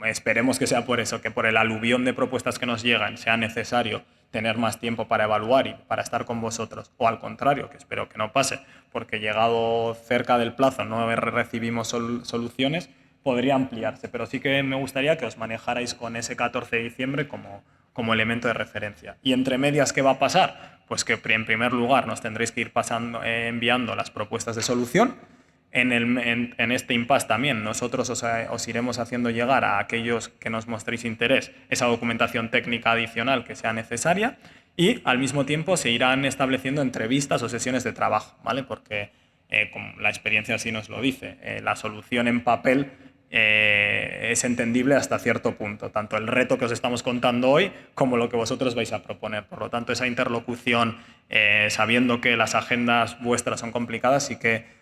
esperemos que sea por eso, que por el aluvión de propuestas que nos llegan sea necesario tener más tiempo para evaluar y para estar con vosotros, o al contrario, que espero que no pase, porque llegado cerca del plazo no recibimos soluciones, podría ampliarse, pero sí que me gustaría que os manejarais con ese 14 de diciembre como elemento de referencia. ¿Y entre medias qué va a pasar? Pues que en primer lugar nos tendréis que ir enviando las propuestas de solución. En este impasse también nosotros os iremos haciendo llegar a aquellos que nos mostréis interés esa documentación técnica adicional que sea necesaria y al mismo tiempo se irán estableciendo entrevistas o sesiones de trabajo, ¿vale? Porque como la experiencia así nos lo dice, la solución en papel es entendible hasta cierto punto, tanto el reto que os estamos contando hoy como lo que vosotros vais a proponer. Por lo tanto, esa interlocución, sabiendo que las agendas vuestras son complicadas, sí que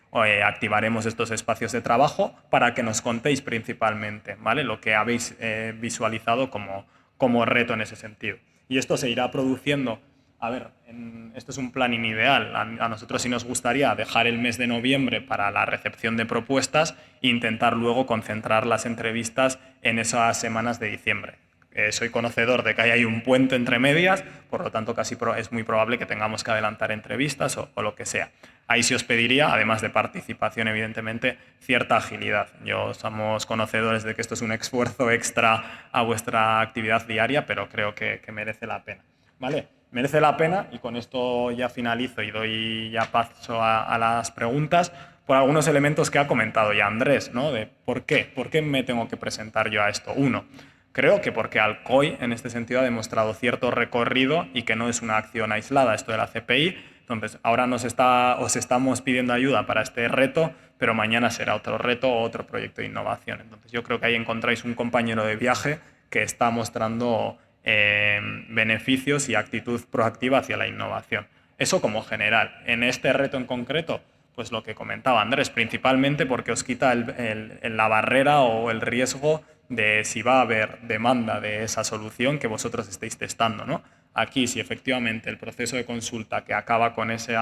activaremos estos espacios de trabajo para que nos contéis principalmente, ¿vale? Lo que habéis visualizado como reto en ese sentido. Y esto se irá produciendo. A ver, esto es un planning ideal. A nosotros sí nos gustaría dejar el mes de noviembre para la recepción de propuestas e intentar luego concentrar las entrevistas en esas semanas de diciembre. Soy conocedor de que hay un puente entre medias, por lo tanto casi es muy probable que tengamos que adelantar entrevistas o lo que sea. Ahí sí os pediría, además de participación, evidentemente, cierta agilidad. Somos conocedores de que esto es un esfuerzo extra a vuestra actividad diaria, pero creo que merece la pena, ¿vale? Merece la pena, y con esto ya finalizo y doy ya paso a las preguntas, por algunos elementos que ha comentado ya Andrés, ¿no? De ¿por qué? ¿Por qué me tengo que presentar yo a esto? Uno, creo que porque Alcoy en este sentido ha demostrado cierto recorrido y que no es una acción aislada esto de la CPI. Entonces, ahora os estamos pidiendo ayuda para este reto, pero mañana será otro reto o otro proyecto de innovación. Entonces, yo creo que ahí encontráis un compañero de viaje que está mostrando beneficios y actitud proactiva hacia la innovación. Eso como general. En este reto en concreto, pues lo que comentaba Andrés, principalmente porque os quita la barrera o el riesgo de si va a haber demanda de esa solución que vosotros estéis testando, ¿no? Aquí, si efectivamente el proceso de consulta que acaba con ese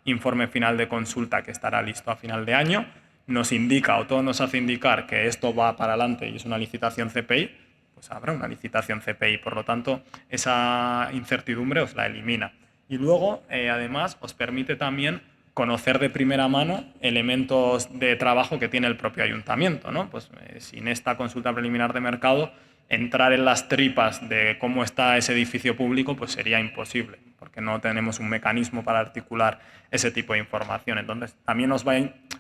informe final de consulta que estará listo a final de año, nos indica o todo nos hace indicar que esto va para adelante y es una licitación CPI, pues habrá una licitación CPI. Por lo tanto, esa incertidumbre os la elimina. Y luego, además, os permite también conocer de primera mano elementos de trabajo que tiene el propio ayuntamiento, ¿no? Pues sin esta consulta preliminar de mercado, entrar en las tripas de cómo está ese edificio público pues sería imposible, porque no tenemos un mecanismo para articular ese tipo de información. Entonces, también nos va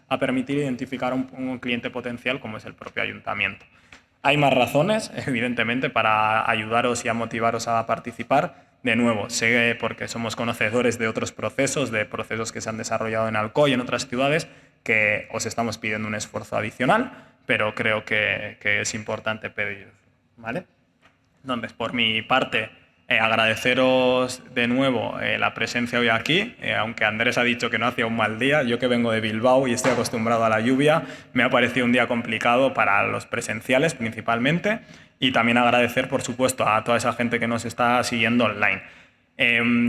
a permitir identificar un cliente potencial como es el propio ayuntamiento. Hay más razones, evidentemente, para ayudaros y a motivaros a participar. De nuevo, sé porque somos conocedores de otros procesos, de procesos que se han desarrollado en Alcoy y en otras ciudades, que os estamos pidiendo un esfuerzo adicional, pero creo que es importante pedir. ¿vale? Entonces, por mi parte, agradeceros de nuevo la presencia hoy aquí, aunque Andrés ha dicho que no hacía un mal día, yo que vengo de Bilbao y estoy acostumbrado a la lluvia, me ha parecido un día complicado para los presenciales principalmente, y también agradecer, por supuesto, a toda esa gente que nos está siguiendo online.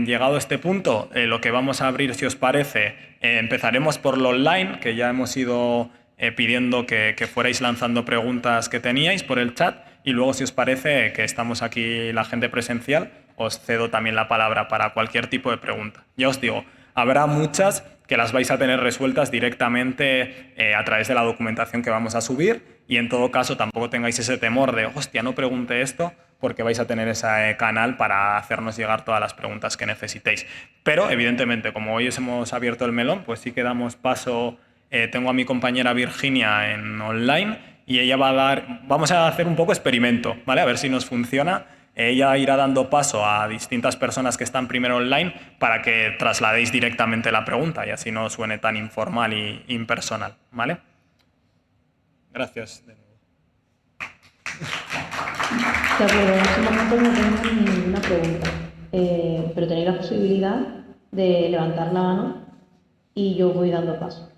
Llegado a este punto, lo que vamos a abrir, si os parece, empezaremos por lo online, que ya hemos ido pidiendo que fuerais lanzando preguntas que teníais por el chat, y luego, si os parece, que estamos aquí la gente presencial, os cedo también la palabra para cualquier tipo de pregunta. Ya os digo, habrá muchas que las vais a tener resueltas directamente a través de la documentación que vamos a subir, y en todo caso tampoco tengáis ese temor de, hostia, no pregunte esto, porque vais a tener ese canal para hacernos llegar todas las preguntas que necesitéis. Pero, evidentemente, como hoy os hemos abierto el melón, pues sí que damos paso. Tengo a mi compañera Virginia en online y ella va a vamos a hacer un poco experimento, ¿vale? A ver si nos funciona. Ella irá dando paso a distintas personas que están primero online para que trasladéis directamente la pregunta y así no suene tan informal y impersonal, ¿vale? Gracias de nuevo. De acuerdo, en este momento no tenemos ninguna pregunta, pero tenéis la posibilidad de levantar la mano y yo voy dando paso.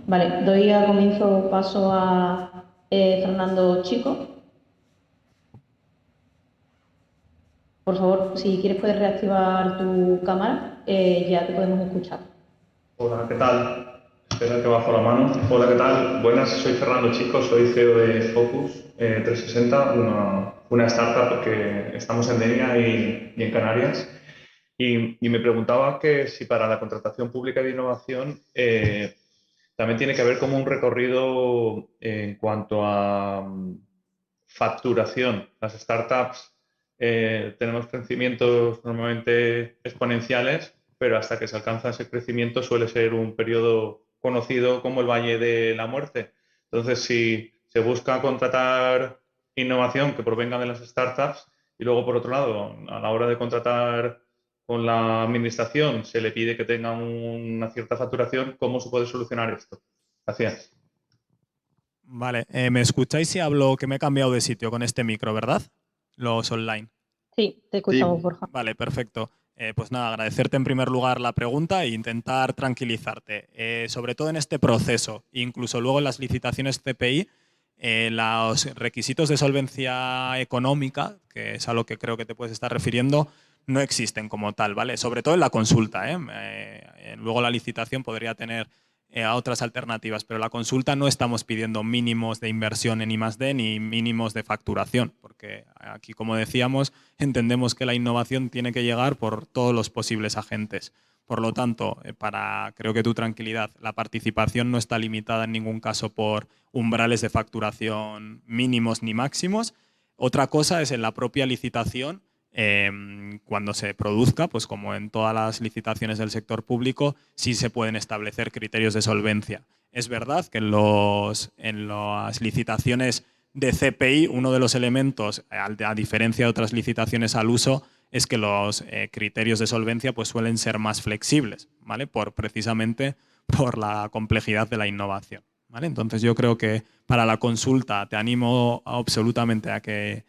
Vale, doy a comienzo paso a Fernando Chico. Por favor, si quieres puedes reactivar tu cámara, ya te podemos escuchar. Hola, ¿qué tal? Espera que bajo la mano. Hola, ¿qué tal? Buenas, soy Fernando Chico, soy CEO de Focus 360, una startup que estamos en Denia y en Canarias. Y me preguntaba que si para la contratación pública de innovación también tiene que haber como un recorrido en cuanto a facturación. Las startups tenemos crecimientos normalmente exponenciales, pero hasta que se alcanza ese crecimiento suele ser un periodo conocido como el Valle de la Muerte. Entonces, si se busca contratar innovación que provenga de las startups y luego, por otro lado, a la hora de contratar con la administración se le pide que tenga una cierta facturación, ¿cómo se puede solucionar esto? Gracias. Vale, ¿me escucháis si hablo que me he cambiado de sitio con este micro, verdad? Los online. Sí, te escuchamos, Borja. Vale, perfecto. Pues nada, agradecerte en primer lugar la pregunta e intentar tranquilizarte. Sobre todo en este proceso, incluso luego en las licitaciones CPI, los requisitos de solvencia económica, que es a lo que creo que te puedes estar refiriendo, no existen como tal, ¿vale? Sobre todo en la consulta, luego la licitación podría tener otras alternativas, pero la consulta no estamos pidiendo mínimos de inversión en I+D ni mínimos de facturación, porque aquí, como decíamos, entendemos que la innovación tiene que llegar por todos los posibles agentes. Por lo tanto, creo que tu tranquilidad, la participación no está limitada en ningún caso por umbrales de facturación mínimos ni máximos. Otra cosa es en la propia licitación, cuando se produzca, pues como en todas las licitaciones del sector público, sí se pueden establecer criterios de solvencia. Es verdad que en las licitaciones de CPI, uno de los elementos, a diferencia de otras licitaciones al uso, es que los criterios de solvencia pues, suelen ser más flexibles, ¿vale? Precisamente por la complejidad de la innovación, ¿vale? Entonces yo creo que para la consulta te animo absolutamente a que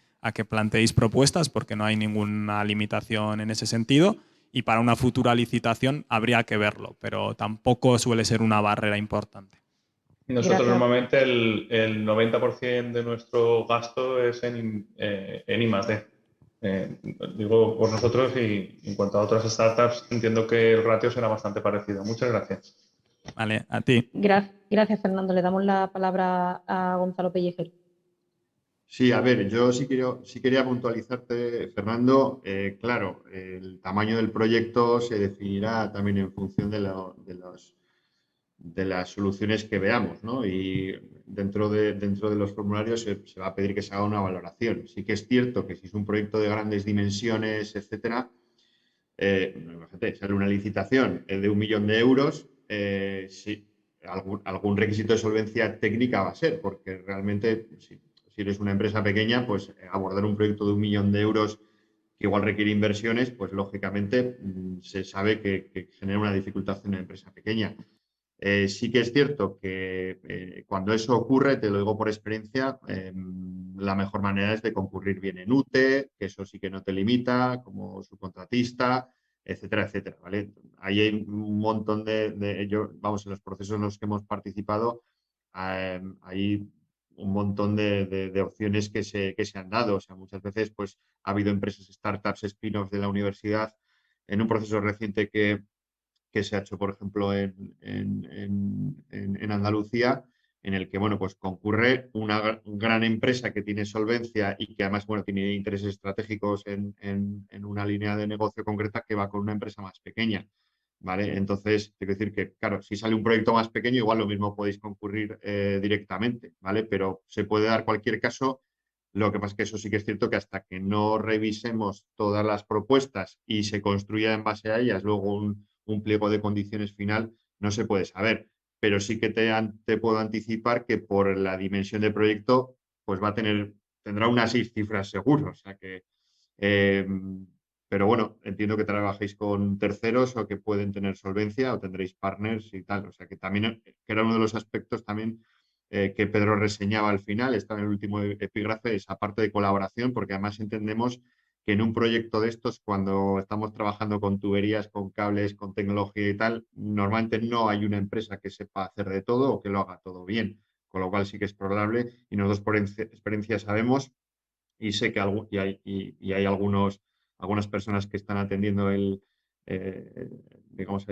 planteéis propuestas porque no hay ninguna limitación en ese sentido, y para una futura licitación habría que verlo, pero tampoco suele ser una barrera importante. Nosotros Gracias. normalmente el 90% de nuestro gasto es en I+D. Digo por nosotros, y en cuanto a otras startups entiendo que el ratio será bastante parecido. Muchas gracias. Vale, a ti. Gracias, Fernando. Le damos la palabra a Gonzalo Pellejer. Sí, a ver, yo sí quería puntualizarte, Fernando. Claro, el tamaño del proyecto se definirá también en función de las soluciones que veamos, ¿no? Y dentro de los formularios se va a pedir que se haga una valoración. Sí que es cierto que si es un proyecto de grandes dimensiones, etcétera, imagínate, sale una licitación de 1 millón de euros, sí, algún requisito de solvencia técnica va a ser, porque realmente si eres una empresa pequeña, pues abordar un proyecto de 1 millón de euros que igual requiere inversiones, pues lógicamente se sabe que genera una dificultad en una empresa pequeña. Sí que es cierto que cuando eso ocurre, te lo digo por experiencia, la mejor manera es de concurrir bien en UTE, que eso sí que no te limita, como subcontratista, etcétera, etcétera, ¿vale? Ahí hay un montón vamos, en los procesos en los que hemos participado, hay un montón de opciones que se han dado. O sea, muchas veces pues, ha habido empresas, startups, spin-offs de la universidad en un proceso reciente que se ha hecho, por ejemplo, en Andalucía, en el que, bueno, pues concurre una gran empresa que tiene solvencia y que además, bueno, tiene intereses estratégicos en una línea de negocio concreta que va con una empresa más pequeña, ¿vale? Entonces, quiero decir que, claro, si sale un proyecto más pequeño, igual lo mismo podéis concurrir directamente, ¿vale? Pero se puede dar cualquier caso. Lo que pasa es que eso sí que es cierto que hasta que no revisemos todas las propuestas y se construya en base a ellas luego un pliego de condiciones final, no se puede saber. Pero sí que te puedo anticipar que por la dimensión del proyecto, pues tendrá unas 6 cifras seguro. O sea que, eh, pero bueno, entiendo que trabajéis con terceros o que pueden tener solvencia o tendréis partners y tal. O sea que también, que era uno de los aspectos también que Pedro reseñaba al final, está en el último epígrafe, esa parte de colaboración, porque además entendemos que en un proyecto de estos, cuando estamos trabajando con tuberías, con cables, con tecnología y tal, normalmente no hay una empresa que sepa hacer de todo o que lo haga todo bien, con lo cual sí que es probable y nosotros por experiencia sabemos y sé que hay algunas personas que están atendiendo digamos,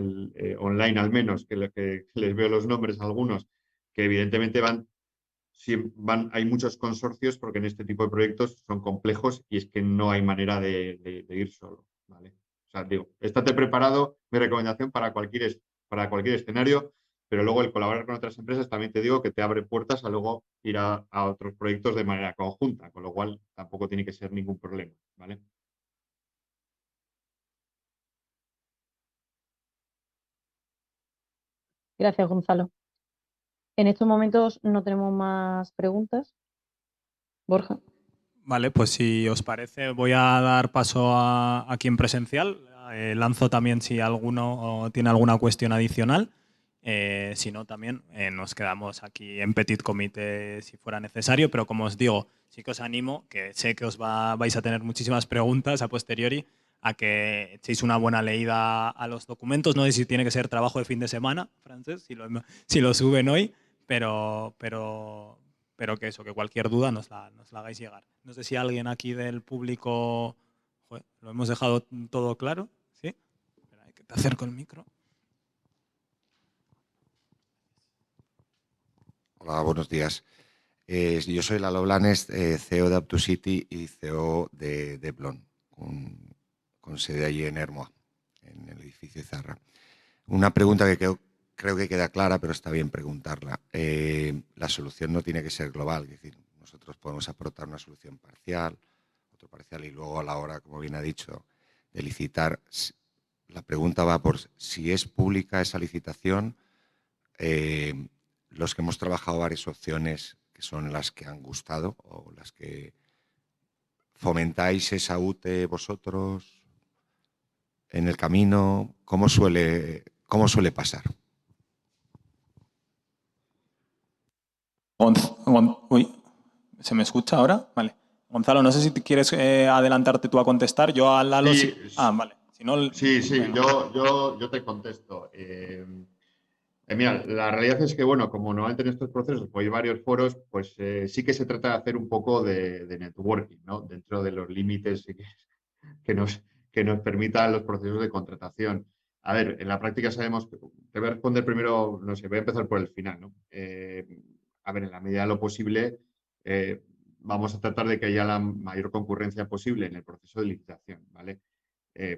online al menos, que les veo los nombres a algunos, que evidentemente hay muchos consorcios porque en este tipo de proyectos son complejos y es que no hay manera de ir solo, ¿vale? O sea, digo, estate preparado, mi recomendación para cualquier escenario, pero luego el colaborar con otras empresas también te digo que te abre puertas a luego ir a otros proyectos de manera conjunta, con lo cual tampoco tiene que ser ningún problema, ¿vale? Gracias, Gonzalo. En estos momentos no tenemos más preguntas. Borja. Vale, pues si os parece, voy a dar paso aquí en presencial. Lanzo también si alguno tiene alguna cuestión adicional. Si no, también nos quedamos aquí en petit comité si fuera necesario. Pero como os digo, sí que os animo, que sé que vais a tener muchísimas preguntas a posteriori, a que echéis una buena leída a los documentos. No sé si tiene que ser trabajo de fin de semana, Francés, si lo suben hoy, pero que eso, que cualquier duda nos la hagáis llegar. No sé si alguien aquí del público... Joder, ¿lo hemos dejado todo claro? ¿Sí? Espera, que te acerco el micro. Hola, buenos días. Yo soy Lalo Blanes, CEO de Up2City y CEO de Blon, con sede allí en Hermoa, en el edificio Izarra. Una pregunta que creo que queda clara, pero está bien preguntarla. La solución no tiene que ser global, es decir, nosotros podemos aportar una solución parcial, otro parcial, y luego a la hora, como bien ha dicho, de licitar, la pregunta va por si es pública esa licitación. Los que hemos trabajado varias opciones que son las que han gustado o las que fomentáis esa UTE vosotros en el camino, ¿cómo suele pasar? Uy, ¿se me escucha ahora? Vale. Gonzalo, no sé si te quieres adelantarte tú a contestar. Yo a Lalo sí. Vale. Si no, sí, venga. yo te contesto. Mira, la realidad es que, bueno, como normalmente en estos procesos pues, hay varios foros, pues sí que se trata de hacer un poco de networking, ¿no? Dentro de los límites que nos permitan los procesos de contratación. A ver, en la práctica sabemos, te voy a responder primero, no sé, voy a empezar por el final, ¿no? A ver, en la medida de lo posible, vamos a tratar de que haya la mayor concurrencia posible en el proceso de licitación, ¿vale?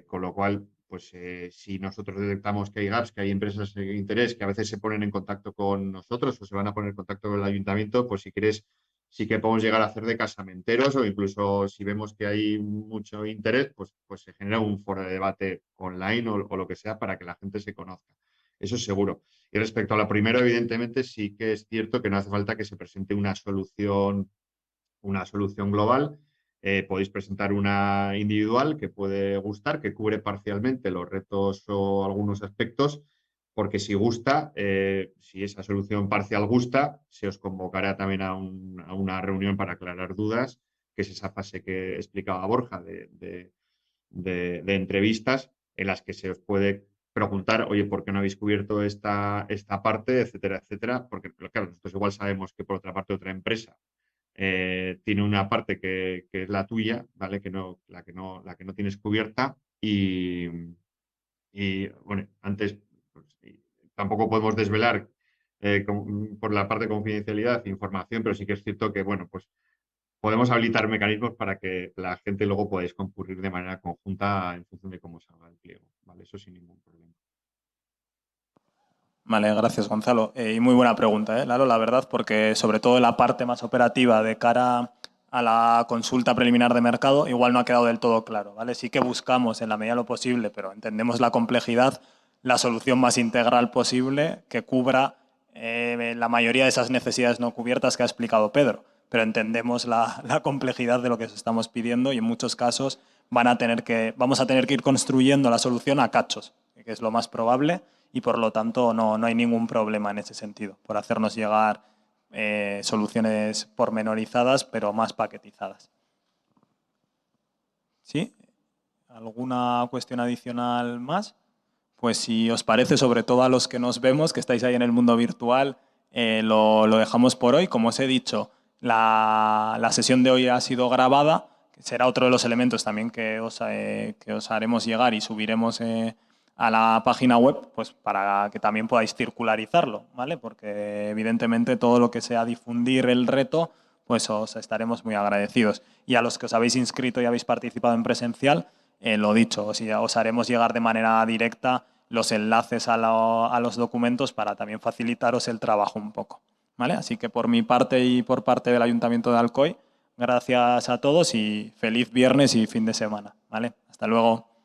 Con lo cual, pues si nosotros detectamos que hay gaps, que hay empresas de interés que a veces se ponen en contacto con nosotros o se van a poner en contacto con el ayuntamiento, pues si quieres, sí que podemos llegar a hacer de casamenteros o incluso si vemos que hay mucho interés, pues se genera un foro de debate online o lo que sea para que la gente se conozca. Eso es seguro. Y respecto a lo primero, evidentemente, sí que es cierto que no hace falta que se presente una solución global. Podéis presentar una individual que puede gustar, que cubre parcialmente los retos o algunos aspectos, porque si gusta, si esa solución parcial gusta, se os convocará también a una reunión para aclarar dudas, que es esa fase que explicaba Borja de entrevistas en las que se os puede preguntar, oye, ¿por qué no habéis cubierto esta parte, etcétera, etcétera? Porque, claro, nosotros igual sabemos que por otra parte otra empresa tiene una parte que es la tuya, ¿vale? La que no tienes cubierta y bueno, antes pues, tampoco podemos desvelar por la parte de confidencialidad información, pero sí que es cierto que, bueno, pues podemos habilitar mecanismos para que la gente luego podáis concurrir de manera conjunta en función de cómo salga el pliego, ¿vale? Eso sin ningún problema. Vale, gracias Gonzalo. Y muy buena pregunta, Lalo, la verdad, porque sobre todo en la parte más operativa de cara a la consulta preliminar de mercado, igual no ha quedado del todo claro, ¿vale? Sí que buscamos en la medida de lo posible, pero entendemos la complejidad, la solución más integral posible que cubra la mayoría de esas necesidades no cubiertas que ha explicado Pedro. Pero entendemos la complejidad de lo que os estamos pidiendo y en muchos casos vamos a tener que ir construyendo la solución a cachos, que es lo más probable. Y por lo tanto no hay ningún problema en ese sentido, por hacernos llegar soluciones pormenorizadas, pero más paquetizadas. ¿Sí? ¿Alguna cuestión adicional más? Pues si os parece, sobre todo a los que nos vemos, que estáis ahí en el mundo virtual, lo dejamos por hoy. Como os he dicho, la sesión de hoy ha sido grabada, que será otro de los elementos también que os haremos llegar y subiremos a la página web, pues para que también podáis circularizarlo, ¿vale? Porque evidentemente todo lo que sea difundir el reto, pues os estaremos muy agradecidos. Y a los que os habéis inscrito y habéis participado en presencial, lo dicho, os haremos llegar de manera directa los enlaces a los documentos para también facilitaros el trabajo un poco, ¿vale? Así que por mi parte y por parte del Ayuntamiento de Alcoy, gracias a todos y feliz viernes y fin de semana, ¿vale? Hasta luego.